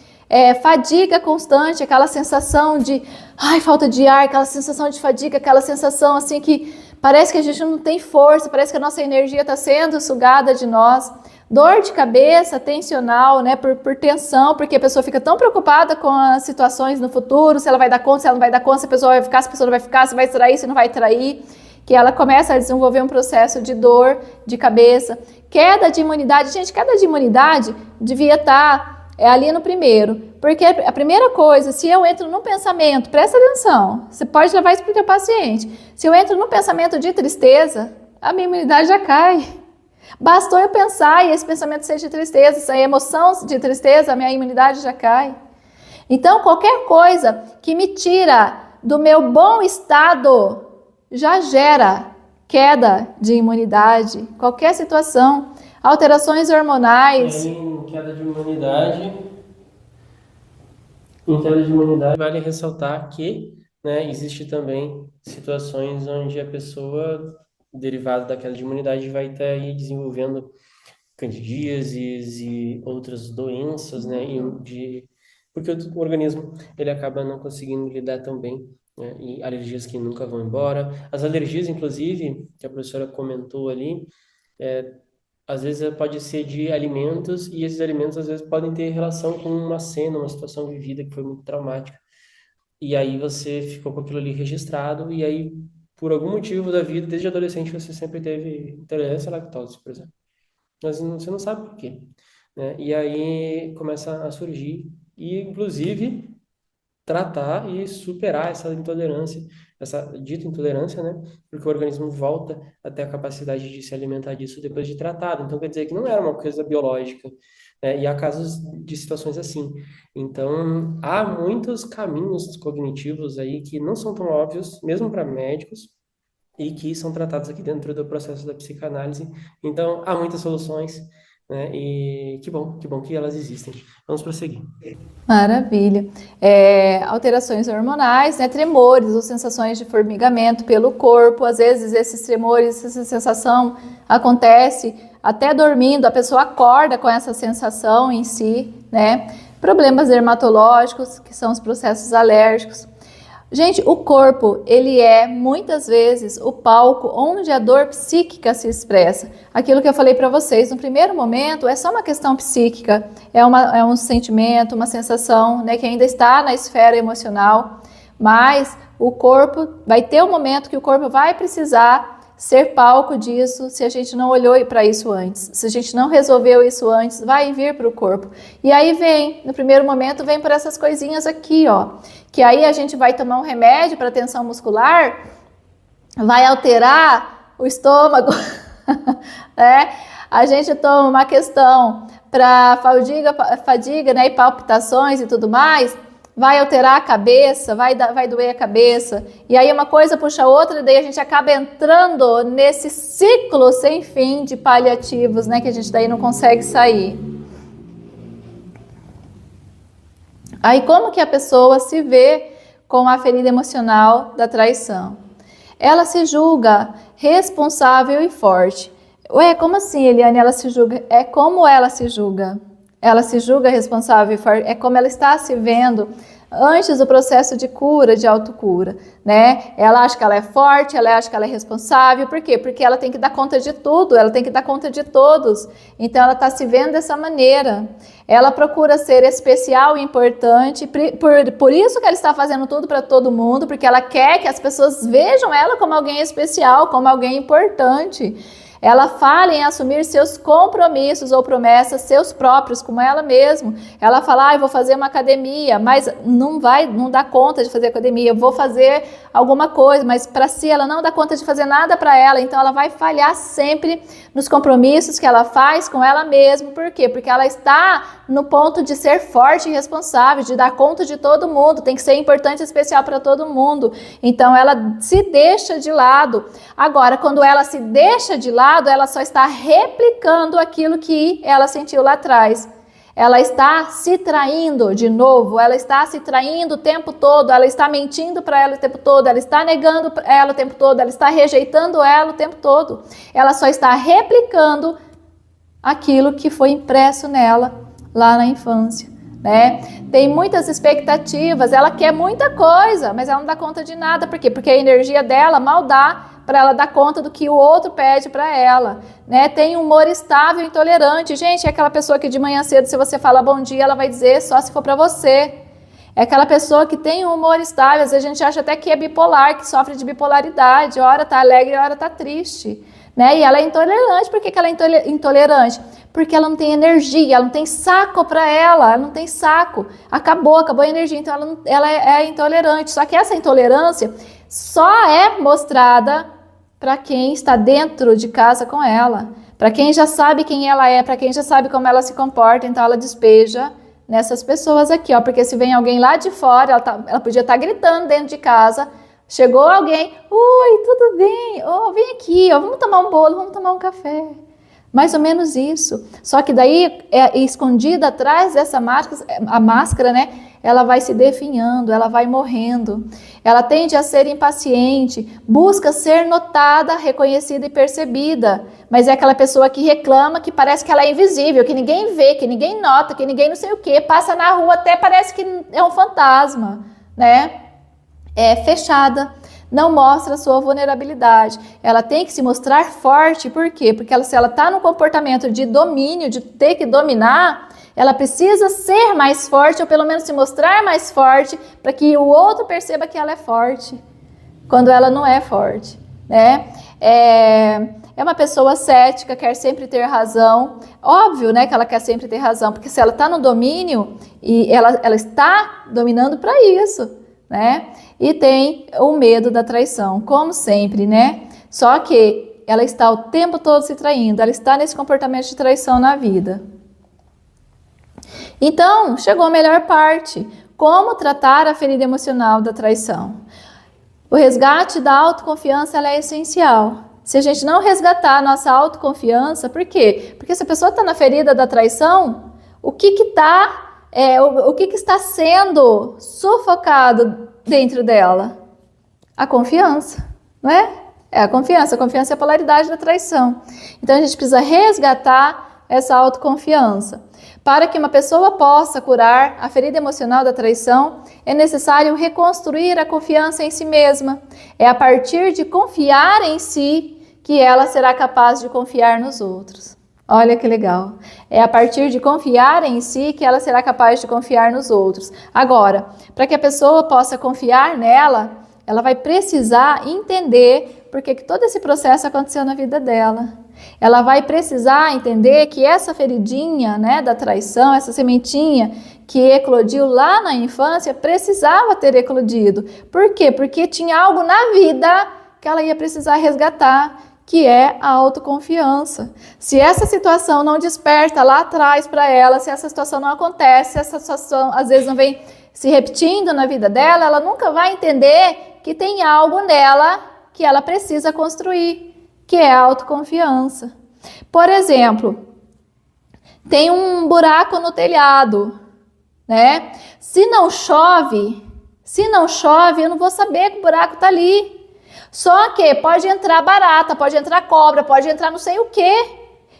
[SPEAKER 1] Fadiga constante, aquela sensação de falta de ar, aquela sensação de fadiga, aquela sensação assim que parece que a gente não tem força, parece que a nossa energia está sendo sugada de nós. Dor de cabeça tensional, né, por tensão, porque a pessoa fica tão preocupada com as situações no futuro, se ela vai dar conta, se ela não vai dar conta, se a pessoa vai ficar, se a pessoa não vai ficar, se vai trair, se não vai trair, que ela começa a desenvolver um processo de dor de cabeça. Queda de imunidade, gente, queda de imunidade devia estar ali no primeiro, porque a primeira coisa, se eu entro num pensamento, presta atenção, você pode levar isso para o teu paciente, se eu entro num pensamento de tristeza, a minha imunidade já cai. Bastou eu pensar e esse pensamento seja de tristeza, essa emoção de tristeza, a minha imunidade já cai. Então, qualquer coisa que me tira do meu bom estado já gera queda de imunidade. Qualquer situação, alterações hormonais.
[SPEAKER 2] Em queda de imunidade, vale ressaltar que, né, existe também situações onde a pessoa, derivado da queda de imunidade, vai estar aí desenvolvendo candidíases e outras doenças, né, porque o organismo ele acaba não conseguindo lidar tão bem, né, e alergias que nunca vão embora. As alergias, inclusive, que a professora comentou ali, às vezes pode ser de alimentos, e esses alimentos às vezes podem ter relação com uma cena, uma situação vivida que foi muito traumática. E aí você ficou com aquilo ali registrado, e aí, por algum motivo da vida, desde adolescente, você sempre teve intolerância à lactose, por exemplo. Mas você não sabe por quê, né? E aí começa a surgir, e inclusive tratar e superar essa intolerância, essa dita intolerância, né? Porque o organismo volta a ter a capacidade de se alimentar disso depois de tratado. Então quer dizer que não era uma coisa biológica, né? E há casos de situações assim. Então há muitos caminhos cognitivos aí que não são tão óbvios, mesmo para médicos, e que são tratados aqui dentro do processo da psicanálise. Então há muitas soluções, né? E que bom que elas existem. Vamos prosseguir.
[SPEAKER 1] Maravilha. Alterações hormonais, né, tremores ou sensações de formigamento pelo corpo. Às vezes esses tremores, essa sensação acontece até dormindo, a pessoa acorda com essa sensação em si, né? Problemas dermatológicos, que são os processos alérgicos. Gente, o corpo, ele é muitas vezes o palco onde a dor psíquica se expressa. Aquilo que eu falei para vocês, no primeiro momento é só uma questão psíquica, é um sentimento, uma sensação, né, que ainda está na esfera emocional, mas o corpo, vai ter um momento que o corpo vai precisar ser palco disso, se a gente não olhou para isso antes, se a gente não resolveu isso antes, vai vir para o corpo. E aí vem, no primeiro momento, vem por essas coisinhas aqui, ó, que aí a gente vai tomar um remédio para tensão muscular, vai alterar o estômago, né? A gente toma uma questão para fadiga, né, e palpitações e tudo mais, vai alterar a cabeça, vai doer a cabeça, e aí uma coisa puxa a outra, e daí a gente acaba entrando nesse ciclo sem fim de paliativos, né, que a gente daí não consegue sair. Aí como que a pessoa se vê com a ferida emocional da traição? Ela se julga responsável e forte. Ué, como assim, Eliane, ela se julga? É como ela se julga. Ela se julga responsável e forte, é como ela está se vendo antes do processo de cura, de autocura, né? Ela acha que ela é forte, ela acha que ela é responsável, por quê? Porque ela tem que dar conta de tudo, ela tem que dar conta de todos, então ela está se vendo dessa maneira. Ela procura ser especial e importante, por isso que ela está fazendo tudo para todo mundo, porque ela quer que as pessoas vejam ela como alguém especial, como alguém importante. Ela fala em assumir seus compromissos ou promessas, seus próprios, como ela mesma. Ela fala, eu vou fazer uma academia, mas não dá conta de fazer academia. Eu vou fazer alguma coisa, mas para si ela não dá conta de fazer nada para ela. Então ela vai falhar sempre nos compromissos que ela faz com ela mesma. Por quê? Porque ela está no ponto de ser forte e responsável, de dar conta de todo mundo. Tem que ser importante e especial para todo mundo. Então ela se deixa de lado. Agora, quando ela se deixa de lado, ela só está replicando aquilo que ela sentiu lá atrás. Ela está se traindo de novo, ela está se traindo o tempo todo, ela está mentindo para ela o tempo todo, ela está negando ela o tempo todo, ela está rejeitando ela o tempo todo. Ela só está replicando aquilo que foi impresso nela lá na infância, né? Tem muitas expectativas, ela quer muita coisa, mas ela não dá conta de nada. Por quê? Porque a energia dela mal dá para ela dar conta do que o outro pede para ela, né? Tem um humor estável e intolerante. Gente, é aquela pessoa que de manhã cedo, se você fala bom dia, ela vai dizer só se for para você. É aquela pessoa que tem um humor estável, às vezes a gente acha até que é bipolar, que sofre de bipolaridade, hora tá alegre, hora tá triste, né? E ela é intolerante. Por que ela é intolerante? Porque ela não tem energia, ela não tem saco para ela não tem saco. Acabou a energia, então ela é intolerante. Só que essa intolerância só é mostrada para quem está dentro de casa com ela, para quem já sabe quem ela é, para quem já sabe como ela se comporta, então ela despeja nessas pessoas aqui, ó, porque se vem alguém lá de fora, ela podia estar gritando dentro de casa, chegou alguém, oi, tudo bem? Oh, vem aqui, ó, vamos tomar um bolo, vamos tomar um café. Mais ou menos isso. Só que daí, escondida atrás dessa máscara, a máscara, né? Ela vai se definhando, ela vai morrendo. Ela tende a ser impaciente, busca ser notada, reconhecida e percebida. Mas é aquela pessoa que reclama, que parece que ela é invisível, que ninguém vê, que ninguém nota, que ninguém não sei o quê. Passa na rua, até parece que é um fantasma, né? É fechada. Não mostra a sua vulnerabilidade. Ela tem que se mostrar forte. Por quê? Porque se ela está num comportamento de domínio, de ter que dominar, ela precisa ser mais forte, ou pelo menos se mostrar mais forte, para que o outro perceba que ela é forte, quando ela não é forte, né? É uma pessoa cética, quer sempre ter razão. Óbvio, né, que ela quer sempre ter razão, porque se ela está no domínio, e ela está dominando para isso, né? E tem o medo da traição, como sempre, né? Só que ela está o tempo todo se traindo, ela está nesse comportamento de traição na vida. Então, chegou a melhor parte. Como tratar a ferida emocional da traição? O resgate da autoconfiança ela é essencial. Se a gente não resgatar a nossa autoconfiança, por quê? Porque se a pessoa está na ferida da traição, o que está sendo sufocado dentro dela? A confiança, não é? É a confiança é a polaridade da traição. Então a gente precisa resgatar essa autoconfiança. Para que uma pessoa possa curar a ferida emocional da traição, é necessário reconstruir a confiança em si mesma. É a partir de confiar em si que ela será capaz de confiar nos outros. Olha que legal. É a partir de confiar em si que ela será capaz de confiar nos outros. Agora, para que a pessoa possa confiar nela, ela vai precisar entender por que todo esse processo aconteceu na vida dela. Ela vai precisar entender que essa feridinha, né, da traição, essa sementinha que eclodiu lá na infância, precisava ter eclodido. Por quê? Porque tinha algo na vida que ela ia precisar resgatar, que é a autoconfiança. Se essa situação não desperta lá atrás para ela, se essa situação não acontece, se essa situação às vezes não vem se repetindo na vida dela, ela nunca vai entender que tem algo nela que ela precisa construir, que é a autoconfiança. Por exemplo, tem um buraco no telhado, né? Se não chove, eu não vou saber que o buraco está ali. Só que pode entrar barata, pode entrar cobra, pode entrar não sei o quê.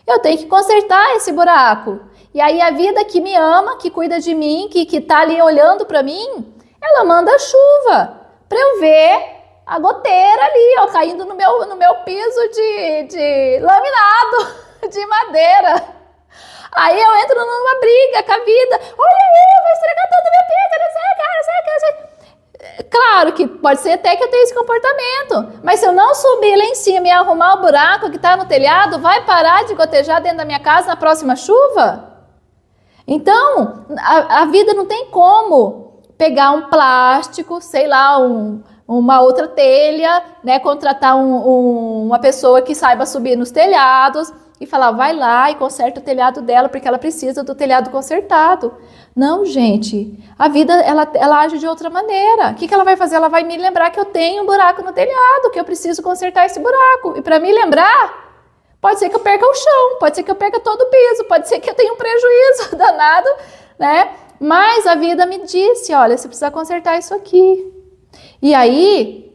[SPEAKER 1] Eu tenho que consertar esse buraco. E aí a vida que me ama, que cuida de mim, que tá ali olhando para mim, ela manda chuva para eu ver a goteira ali, ó, caindo no meu piso de laminado, de madeira. Aí eu entro numa briga com a vida. Olha aí, vai estragar todo o meu piso, não sei, cara, não sei. Claro que pode ser até que eu tenha esse comportamento, mas se eu não subir lá em cima e arrumar o buraco que está no telhado, vai parar de gotejar dentro da minha casa na próxima chuva? Então, a vida não tem como pegar um plástico, sei lá, uma outra telha, né, contratar uma pessoa que saiba subir nos telhados e falar, vai lá e conserta o telhado dela, porque ela precisa do telhado consertado. Não, gente, a vida, ela age de outra maneira. O que ela vai fazer? Ela vai me lembrar que eu tenho um buraco no telhado, que eu preciso consertar esse buraco. E para me lembrar, pode ser que eu perca o chão, pode ser que eu perca todo o piso, pode ser que eu tenha um prejuízo danado, né? Mas a vida me disse, olha, você precisa consertar isso aqui. E aí,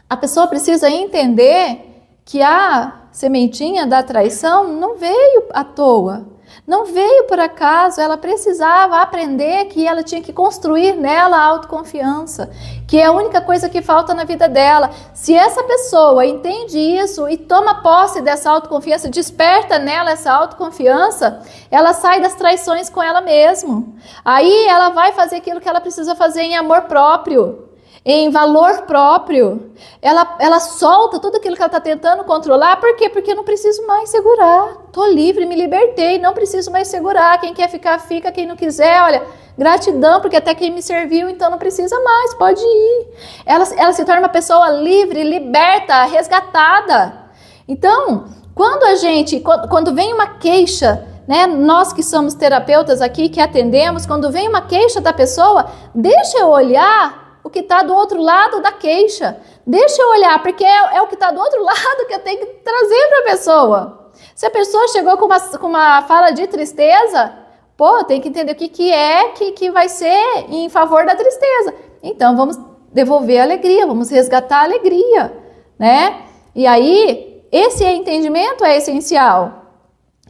[SPEAKER 1] a pessoa precisa entender que a sementinha da traição não veio à toa, não veio por acaso, ela precisava aprender que ela tinha que construir nela a autoconfiança, que é a única coisa que falta na vida dela. Se essa pessoa entende isso e toma posse dessa autoconfiança, desperta nela essa autoconfiança, ela sai das traições com ela mesma. Aí ela vai fazer aquilo que ela precisa fazer em amor próprio, em valor próprio. Ela solta tudo aquilo que ela está tentando controlar. Por quê? Porque eu não preciso mais segurar. Estou livre, me libertei, não preciso mais segurar. Quem quer ficar, fica. Quem não quiser, olha, gratidão, porque até quem me serviu, então não precisa mais, pode ir. Ela se torna uma pessoa livre, liberta, resgatada. Então, quando vem uma queixa, né, nós que somos terapeutas aqui, que atendemos, quando vem uma queixa da pessoa, deixa eu olhar o que está do outro lado da queixa. Deixa eu olhar, porque é o que está do outro lado que eu tenho que trazer para a pessoa. Se a pessoa chegou com uma fala de tristeza, pô, tem que entender o que vai ser em favor da tristeza. Então, vamos devolver a alegria, vamos resgatar a alegria, né? E aí, esse entendimento é essencial.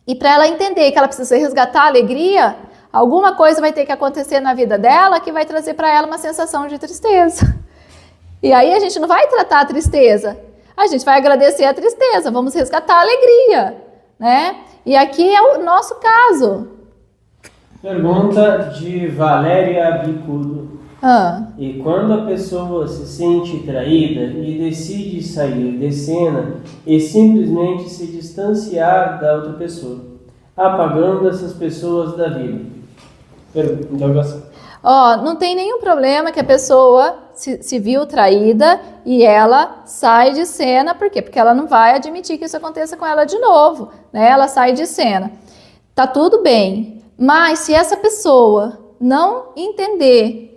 [SPEAKER 1] E para ela entender que ela precisa resgatar a alegria, alguma coisa vai ter que acontecer na vida dela que vai trazer para ela uma sensação de tristeza. E aí a gente não vai tratar a tristeza, a gente vai agradecer a tristeza, vamos resgatar a alegria, né? E aqui é o nosso caso.
[SPEAKER 2] Pergunta de Valéria Bicudo. E quando a pessoa se sente traída e decide sair de cena e simplesmente se distanciar da outra pessoa, apagando essas pessoas da vida?
[SPEAKER 1] Não tem nenhum problema que a pessoa se viu traída e ela sai de cena. Por quê? Porque ela não vai admitir que isso aconteça com ela de novo, né? Ela sai de cena. Tá tudo bem, mas se essa pessoa não entender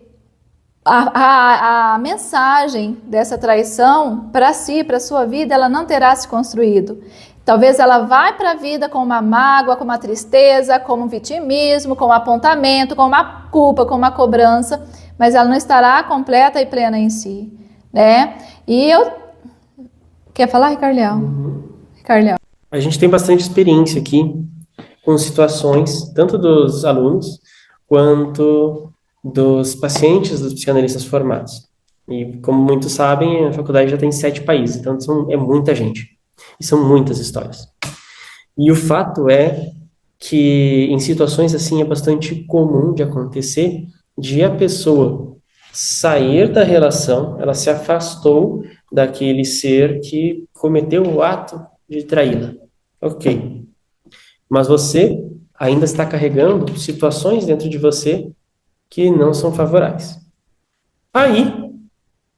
[SPEAKER 1] a mensagem dessa traição para si, para sua vida, ela não terá se construído. Talvez ela vá para a vida com uma mágoa, com uma tristeza, com um vitimismo, com um apontamento, com uma culpa, com uma cobrança, mas ela não estará completa e plena em si, né? Quer falar, Ricardo?
[SPEAKER 2] A gente tem bastante experiência aqui com situações, tanto dos alunos quanto dos pacientes dos psicanalistas formados. E, como muitos sabem, a faculdade já tem 7 países, então é muita gente. E são muitas histórias. E o fato é que em situações assim é bastante comum de acontecer de a pessoa sair da relação, ela se afastou daquele ser que cometeu o ato de traí-la. Ok. Mas você ainda está carregando situações dentro de você que não são favoráveis. Aí,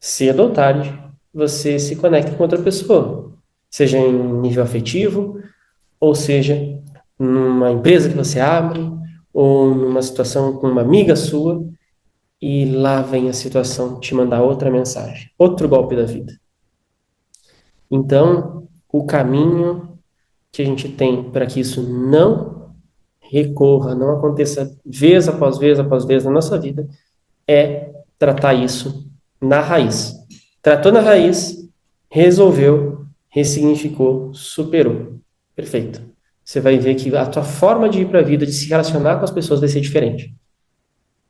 [SPEAKER 2] cedo ou tarde, você se conecta com outra pessoa, seja em nível afetivo, ou seja, numa empresa que você abre, ou numa situação com uma amiga sua, e lá vem a situação te mandar outra mensagem, outro golpe da vida. Então, o caminho que a gente tem para que isso não recorra, não aconteça vez após vez após vez na nossa vida, é tratar isso na raiz. Tratou na raiz, resolveu, ressignificou, superou. Perfeito. Você vai ver que a tua forma de ir para a vida, de se relacionar com as pessoas vai ser diferente.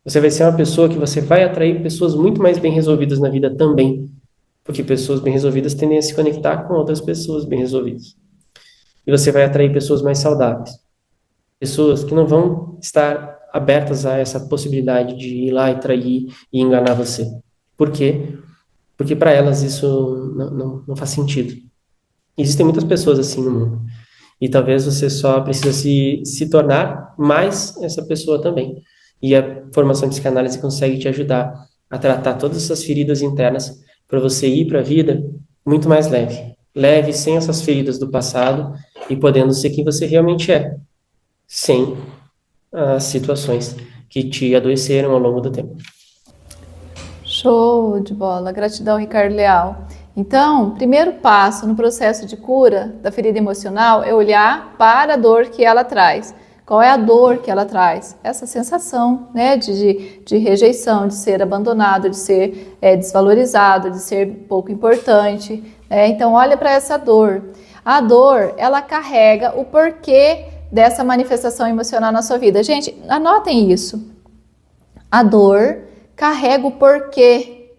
[SPEAKER 2] Você vai ser uma pessoa que você vai atrair pessoas muito mais bem resolvidas na vida também, porque pessoas bem resolvidas tendem a se conectar com outras pessoas bem resolvidas. E você vai atrair pessoas mais saudáveis, pessoas que não vão estar abertas a essa possibilidade de ir lá e trair e enganar você. Por quê? Porque para elas isso não faz sentido. Existem muitas pessoas assim no mundo. E talvez você só precisa se tornar mais essa pessoa também. E a formação de psicanálise consegue te ajudar a tratar todas essas feridas internas para você ir para a vida muito mais leve. Leve, sem essas feridas do passado e podendo ser quem você realmente é, sem as situações que te adoeceram ao longo do tempo.
[SPEAKER 1] Show de bola, gratidão, Ricardo Leal. Então, primeiro passo no processo de cura da ferida emocional é olhar para a dor que ela traz. Qual é a dor que ela traz? Essa sensação, né, de rejeição, de ser abandonado, de ser desvalorizado, de ser pouco importante. Então, olha para essa dor. A dor, ela carrega o porquê dessa manifestação emocional na sua vida. Gente, anotem isso. A dor carrega o porquê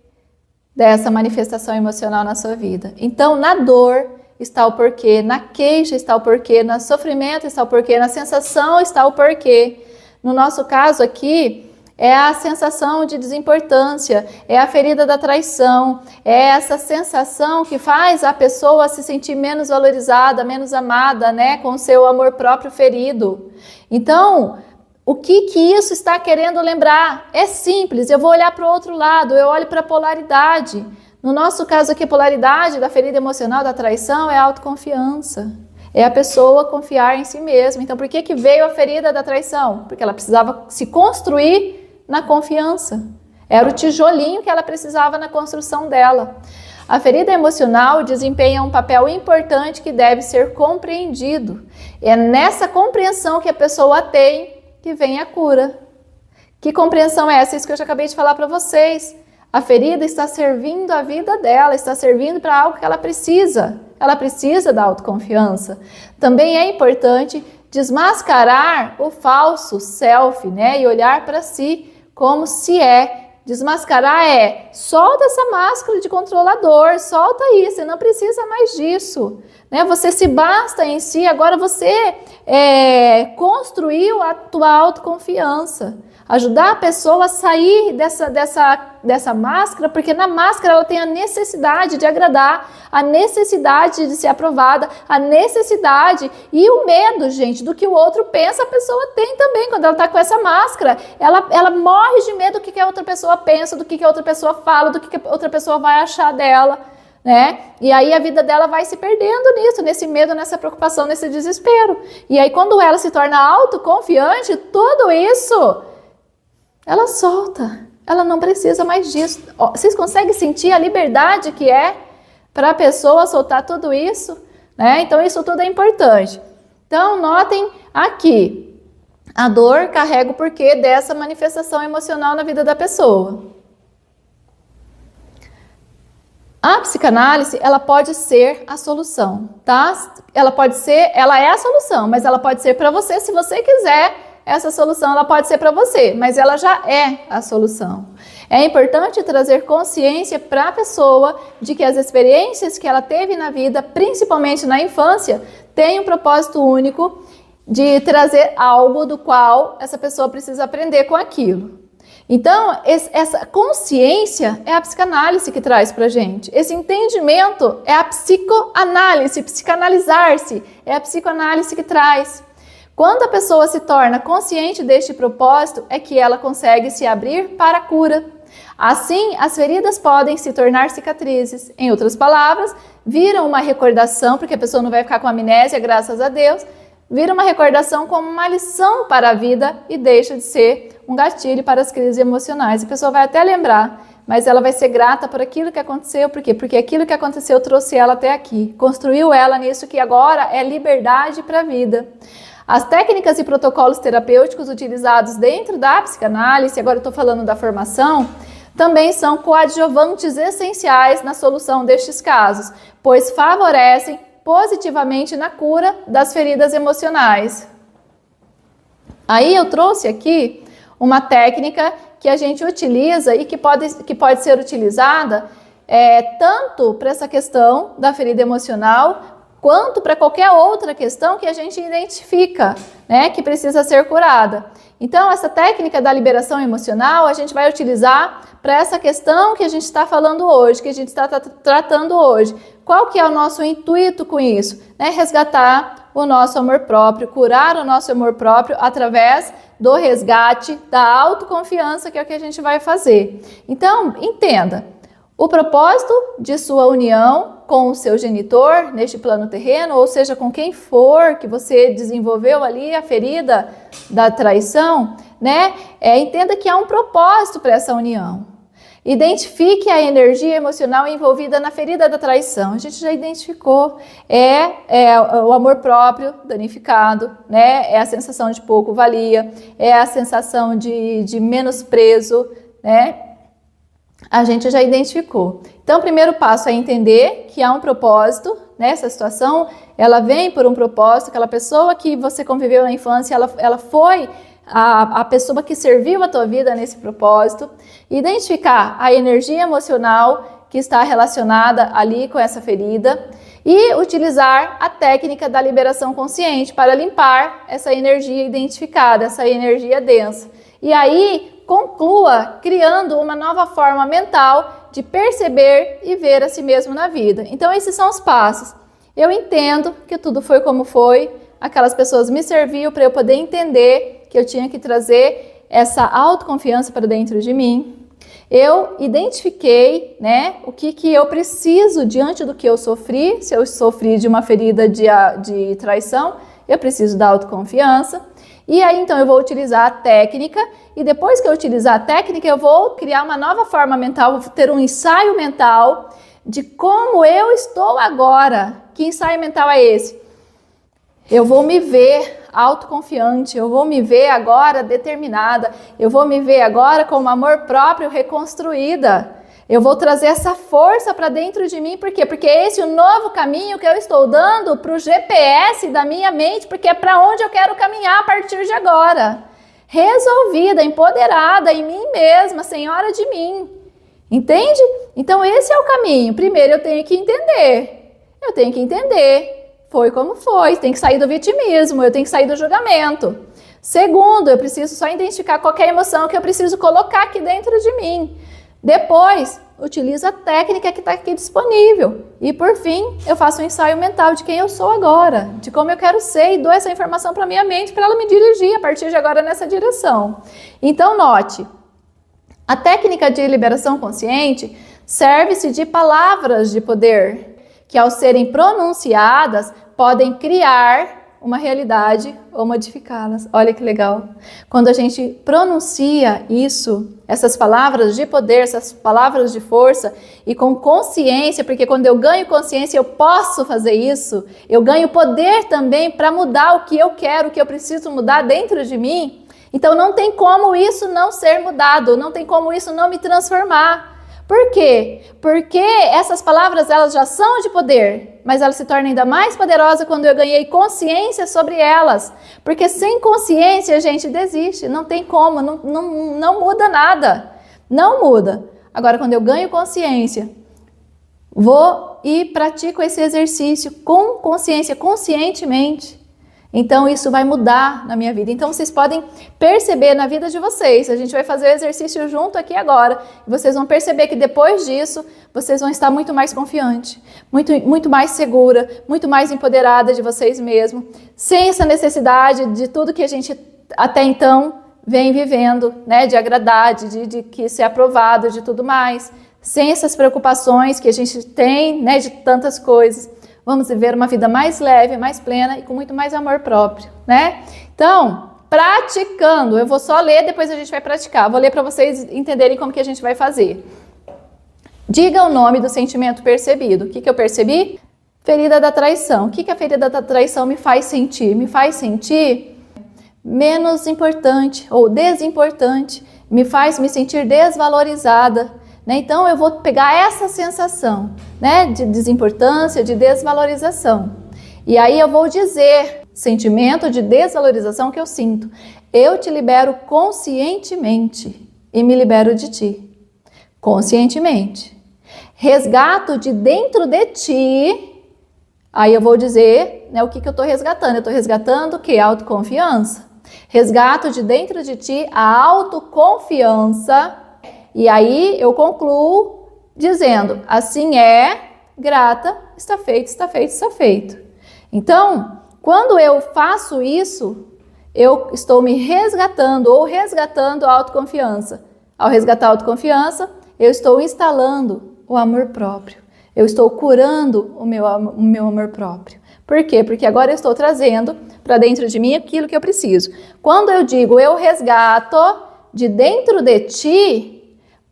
[SPEAKER 1] dessa manifestação emocional na sua vida. Então, na dor está o porquê, na queixa está o porquê, no sofrimento está o porquê, na sensação está o porquê. No nosso caso aqui, é a sensação de desimportância, é a ferida da traição, é essa sensação que faz a pessoa se sentir menos valorizada, menos amada, né, com o seu amor próprio ferido. Então, o que isso está querendo lembrar? É simples, eu vou olhar para o outro lado, eu olho para a polaridade. No nosso caso aqui, a polaridade da ferida emocional da traição é a autoconfiança. É a pessoa confiar em si mesma. Então, por que veio a ferida da traição? Porque ela precisava se construir na confiança. Era o tijolinho que ela precisava na construção dela. A ferida emocional desempenha um papel importante que deve ser compreendido. É nessa compreensão que a pessoa tem que vem a cura. Que compreensão é essa? Isso que eu já acabei de falar para vocês. A ferida está servindo a vida dela, está servindo para algo que ela precisa. Ela precisa da autoconfiança. Também é importante desmascarar o falso self, né? E olhar para si como se é. Desmascarar é, solta essa máscara de controlador, solta isso, você não precisa mais disso. Né? Você se basta em si, agora você construiu a tua autoconfiança. Ajudar a pessoa a sair dessa máscara, porque na máscara ela tem a necessidade de agradar, a necessidade de ser aprovada, a necessidade e o medo, gente, do que o outro pensa, a pessoa tem também. Quando ela está com essa máscara, ela morre de medo do que a outra pessoa pensa, do que a outra pessoa fala, do que a outra pessoa vai achar dela. Né? E aí a vida dela vai se perdendo nisso, nesse medo, nessa preocupação, nesse desespero. E aí quando ela se torna autoconfiante, tudo isso ela solta, ela não precisa mais disso. Vocês conseguem sentir a liberdade que é para a pessoa soltar tudo isso? Né? Então isso tudo é importante. Então notem aqui, a dor carrega o porquê dessa manifestação emocional na vida da pessoa. A psicanálise, ela pode ser a solução, tá? Ela é a solução, mas ela pode ser para você, se você quiser, essa solução ela pode ser para você, mas ela já é a solução. É importante trazer consciência para a pessoa de que as experiências que ela teve na vida, principalmente na infância, têm um propósito único de trazer algo do qual essa pessoa precisa aprender com aquilo. Então, essa consciência é a psicanálise que traz pra gente. Esse entendimento é a psicoanálise, psicanalizar-se, é a psicoanálise que traz. Quando a pessoa se torna consciente deste propósito, é que ela consegue se abrir para a cura. Assim, as feridas podem se tornar cicatrizes. Em outras palavras, viram uma recordação, porque a pessoa não vai ficar com amnésia, graças a Deus, vira uma recordação como uma lição para a vida e deixa de ser um gatilho para as crises emocionais. A pessoa vai até lembrar, mas ela vai ser grata por aquilo que aconteceu. Por quê? Porque aquilo que aconteceu trouxe ela até aqui, construiu ela nisso que agora é liberdade para a vida. As técnicas e protocolos terapêuticos utilizados dentro da psicanálise, agora eu estou falando da formação, também são coadjuvantes essenciais na solução destes casos, pois favorecem positivamente na cura das feridas emocionais. Aí eu trouxe aqui uma técnica que a gente utiliza e que pode ser utilizada tanto para essa questão da ferida emocional, quanto para qualquer outra questão que a gente identifica, né, que precisa ser curada. Então, essa técnica da liberação emocional a gente vai utilizar para essa questão que a gente está falando hoje, que a gente está tratando hoje. Qual que é o nosso intuito com isso? Resgatar o nosso amor próprio, curar o nosso amor próprio através do resgate da autoconfiança, que é o que a gente vai fazer. Então, entenda, o propósito de sua união com o seu genitor neste plano terreno, ou seja, com quem for que você desenvolveu ali a ferida da traição, entenda que há um propósito para essa união. Identifique a energia emocional envolvida na ferida da traição. A gente já identificou. É o amor próprio danificado, é a sensação de pouco valia, é a sensação de menosprezo, A gente já identificou. Então, o primeiro passo é entender que há um propósito, essa situação, ela vem por um propósito. Aquela pessoa que você conviveu na infância, ela foi a pessoa que serviu a tua vida nesse propósito. Identificar a energia emocional que está relacionada ali com essa ferida e utilizar a técnica da liberação consciente para limpar essa energia identificada, essa energia densa. E aí, conclua criando uma nova forma mental de perceber e ver a si mesmo na vida. Então, esses são os passos. Eu entendo que tudo foi como foi, aquelas pessoas me serviam para eu poder entender que eu tinha que trazer essa autoconfiança para dentro de mim. Eu identifiquei, o que eu preciso diante do que eu sofri. Se eu sofri de uma ferida de traição, eu preciso da autoconfiança. E aí, então, eu vou utilizar a técnica, e depois que eu utilizar a técnica, eu vou criar uma nova forma mental, vou ter um ensaio mental de como eu estou agora. Que ensaio mental é esse? Eu vou me ver autoconfiante, eu vou me ver agora determinada, eu vou me ver agora com um amor próprio reconstruída. Eu vou trazer essa força para dentro de mim, por quê? Porque esse é o novo caminho que eu estou dando para o GPS da minha mente, porque é para onde eu quero caminhar a partir de agora. Resolvida, empoderada em mim mesma, senhora de mim. Entende? Então esse é o caminho. Primeiro eu tenho que entender. Foi como foi, tem que sair do vitimismo, eu tenho que sair do julgamento. Segundo, eu preciso só identificar qualquer emoção que eu preciso colocar aqui dentro de mim. Depois, utilizo a técnica que está aqui disponível. E por fim, eu faço um ensaio mental de quem eu sou agora, de como eu quero ser, e dou essa informação para minha mente para ela me dirigir a partir de agora nessa direção. Então, note, a técnica de liberação consciente serve-se de palavras de poder, que ao serem pronunciadas, podem criar uma realidade ou modificá-las. Olha que legal. Quando a gente pronuncia isso, essas palavras de poder, essas palavras de força, e com consciência, porque quando eu ganho consciência, eu posso fazer isso, eu ganho poder também para mudar o que eu quero, o que eu preciso mudar dentro de mim. Então não tem como isso não ser mudado, não tem como isso não me transformar. Por quê? Porque essas palavras, elas já são de poder, mas elas se tornam ainda mais poderosas quando eu ganhei consciência sobre elas. Porque sem consciência a gente desiste, não tem como, não muda nada, não muda. Agora, quando eu ganho consciência, vou e pratico esse exercício com consciência, conscientemente. Então, isso vai mudar na minha vida. Então, vocês podem perceber na vida de vocês. A gente vai fazer o exercício junto aqui agora. E vocês vão perceber que depois disso, vocês vão estar muito mais confiante, muito mais segura, muito mais empoderada de vocês mesmos. Sem essa necessidade de tudo que a gente até então vem vivendo, né? De agradar, de que ser aprovado, de tudo mais. Sem essas preocupações que a gente tem, né? De tantas coisas. Vamos viver uma vida mais leve, mais plena e com muito mais amor próprio, né? Então, praticando, eu vou só ler, depois a gente vai praticar. Vou ler para vocês entenderem como que a gente vai fazer. Diga o nome do sentimento percebido. O que eu percebi? Ferida da traição. O que a ferida da traição me faz sentir? Me faz sentir menos importante ou desimportante. Me faz me sentir desvalorizada. Então, eu vou pegar essa sensação, né, de desimportância, de desvalorização. E aí eu vou dizer, sentimento de desvalorização que eu sinto. Eu te libero conscientemente e me libero de ti. Conscientemente. Resgato de dentro de ti. Aí eu vou dizer, né, o que eu estou resgatando. Eu estou resgatando o quê? Autoconfiança. Resgato de dentro de ti a autoconfiança. E aí eu concluo dizendo, assim é, grata, está feito, está feito, está feito. Então, quando eu faço isso, eu estou me resgatando ou resgatando a autoconfiança. Ao resgatar a autoconfiança, eu estou instalando o amor próprio. Eu estou curando o meu amor próprio. Por quê? Porque agora eu estou trazendo para dentro de mim aquilo que eu preciso. Quando eu digo eu resgato de dentro de ti,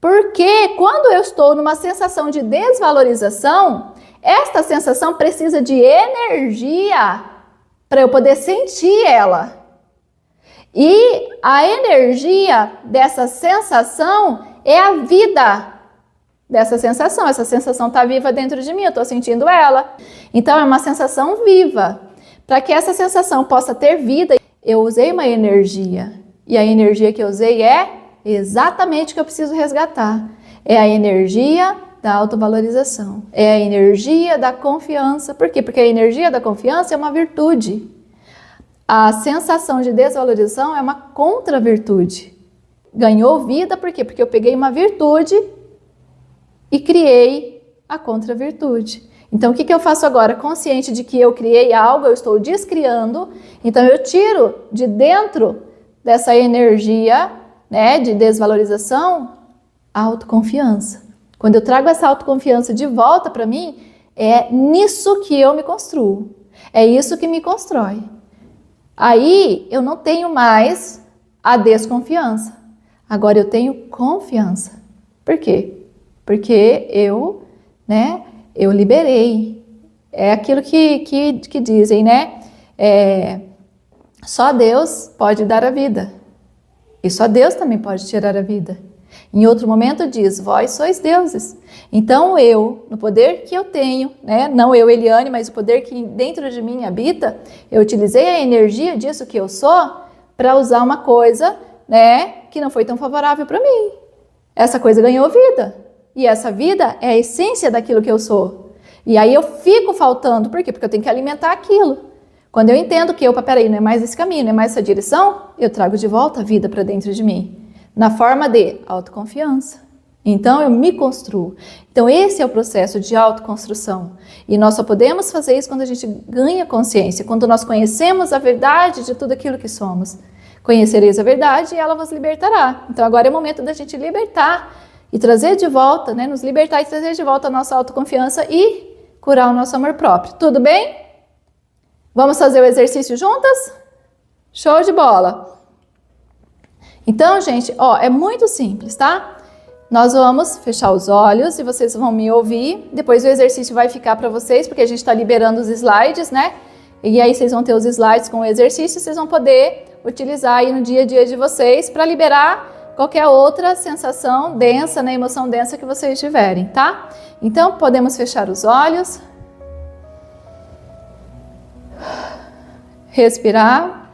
[SPEAKER 1] porque quando eu estou numa sensação de desvalorização, esta sensação precisa de energia para eu poder sentir ela. E a energia dessa sensação é a vida dessa sensação. Essa sensação está viva dentro de mim, eu estou sentindo ela. Então é uma sensação viva. Para que essa sensação possa ter vida, eu usei uma energia. E a energia que eu usei é exatamente o que eu preciso resgatar. É a energia da autovalorização. É a energia da confiança. Por quê? Porque a energia da confiança é uma virtude. A sensação de desvalorização é uma contra-virtude. Ganhou vida, por quê? Porque eu peguei uma virtude e criei a contra-virtude. Então, o que eu faço agora? Consciente de que eu criei algo, eu estou descriando. Então, eu tiro de dentro dessa energia, né, de desvalorização, a autoconfiança. Quando eu trago essa autoconfiança de volta para mim, é nisso que eu me construo. É isso que me constrói. Aí eu não tenho mais a desconfiança. Agora eu tenho confiança. Por quê? Porque eu liberei. É aquilo que dizem, né? Só Deus pode dar a vida. E só Deus também pode tirar a vida. Em outro momento diz, vós sois deuses. Então eu, no poder que eu tenho, né, não eu, Eliane, mas o poder que dentro de mim habita, eu utilizei a energia disso que eu sou para usar uma coisa, né, que não foi tão favorável para mim. Essa coisa ganhou vida. E essa vida é a essência daquilo que eu sou. E aí eu fico faltando. Por quê? Porque eu tenho que alimentar aquilo. Quando eu entendo que, peraí, não é mais esse caminho, não é mais essa direção, eu trago de volta a vida para dentro de mim, na forma de autoconfiança. Então, eu me construo. Então, esse é o processo de autoconstrução. E nós só podemos fazer isso quando a gente ganha consciência, quando nós conhecemos a verdade de tudo aquilo que somos. Conhecereis a verdade e ela vos libertará. Então, agora é o momento da gente libertar e trazer de volta, né, nos libertar e trazer de volta a nossa autoconfiança e curar o nosso amor próprio. Tudo bem? Vamos fazer o exercício juntas? Show de bola! Então, gente, é muito simples, tá? Nós vamos fechar os olhos e vocês vão me ouvir. Depois o exercício vai ficar para vocês, porque a gente está liberando os slides, né? E aí vocês vão ter os slides com o exercício, vocês vão poder utilizar aí no dia a dia de vocês para liberar qualquer outra sensação densa, né, emoção densa que vocês tiverem, tá? Então, podemos fechar os olhos. Respirar.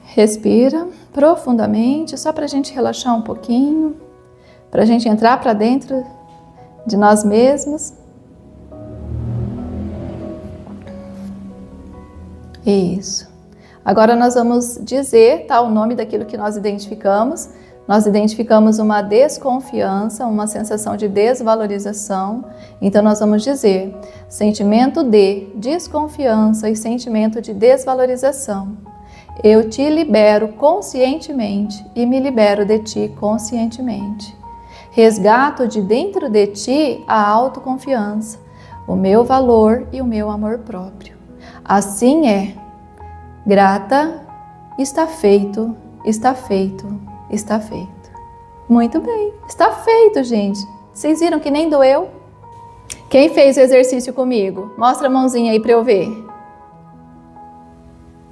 [SPEAKER 1] Respira profundamente, só para a gente relaxar um pouquinho, para a gente entrar para dentro de nós mesmos. Isso. Agora nós vamos dizer, tá, o nome daquilo que nós identificamos. Nós identificamos uma desconfiança, uma sensação de desvalorização. Então nós vamos dizer sentimento de desconfiança e sentimento de desvalorização. Eu te libero conscientemente e me libero de ti conscientemente. Resgato de dentro de ti a autoconfiança, o meu valor e o meu amor próprio. Assim é. Grata, está feito, está feito, está feito. Muito bem, está feito, gente. Vocês viram que nem doeu? Quem fez o exercício comigo? Mostra a mãozinha aí para eu ver.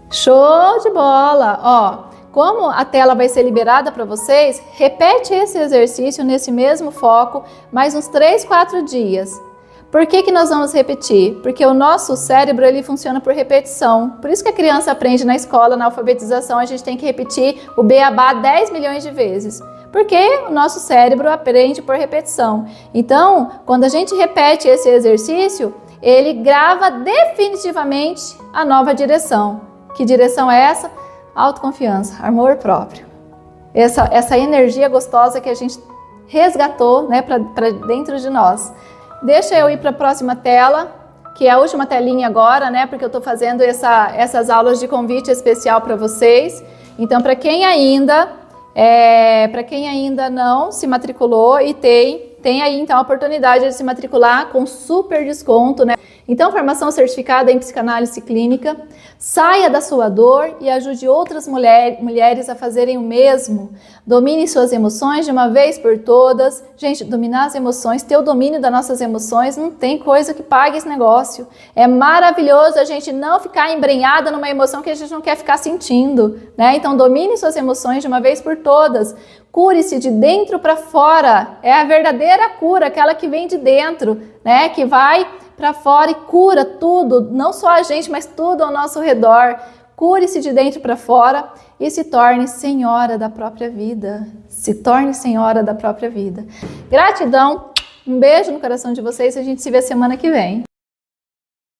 [SPEAKER 1] Show de bola! Ó, como a tela vai ser liberada para vocês, repete esse exercício nesse mesmo foco mais uns 3, 4 dias. Por que que nós vamos repetir? Porque o nosso cérebro, ele funciona por repetição. Por isso que a criança aprende na escola, na alfabetização, a gente tem que repetir o beabá 10 milhões de vezes. Porque o nosso cérebro aprende por repetição. Então, quando a gente repete esse exercício, ele grava definitivamente a nova direção. Que direção é essa? Autoconfiança, amor próprio. Essa energia gostosa que a gente resgatou, né, para dentro de nós. Deixa eu ir para a próxima tela, que é a última telinha agora, né? Porque eu estou fazendo essas aulas de convite especial para vocês. Então, para quem ainda não se matriculou e tem aí então a oportunidade de se matricular com super desconto, né? Então, formação certificada em psicanálise clínica, saia da sua dor e ajude outras mulheres a fazerem o mesmo. Domine suas emoções de uma vez por todas. Gente, dominar as emoções, ter o domínio das nossas emoções, não tem coisa que pague esse negócio. É maravilhoso a gente não ficar embrenhada numa emoção que a gente não quer ficar sentindo, né? Então, domine suas emoções de uma vez por todas. Cure-se de dentro para fora. É a verdadeira cura, aquela que vem de dentro, né? Que vai para fora e cura tudo, não só a gente, mas tudo ao nosso redor. Cure-se de dentro para fora e se torne senhora da própria vida. Se torne senhora da própria vida. Gratidão, um beijo no coração de vocês e a gente se vê semana que vem.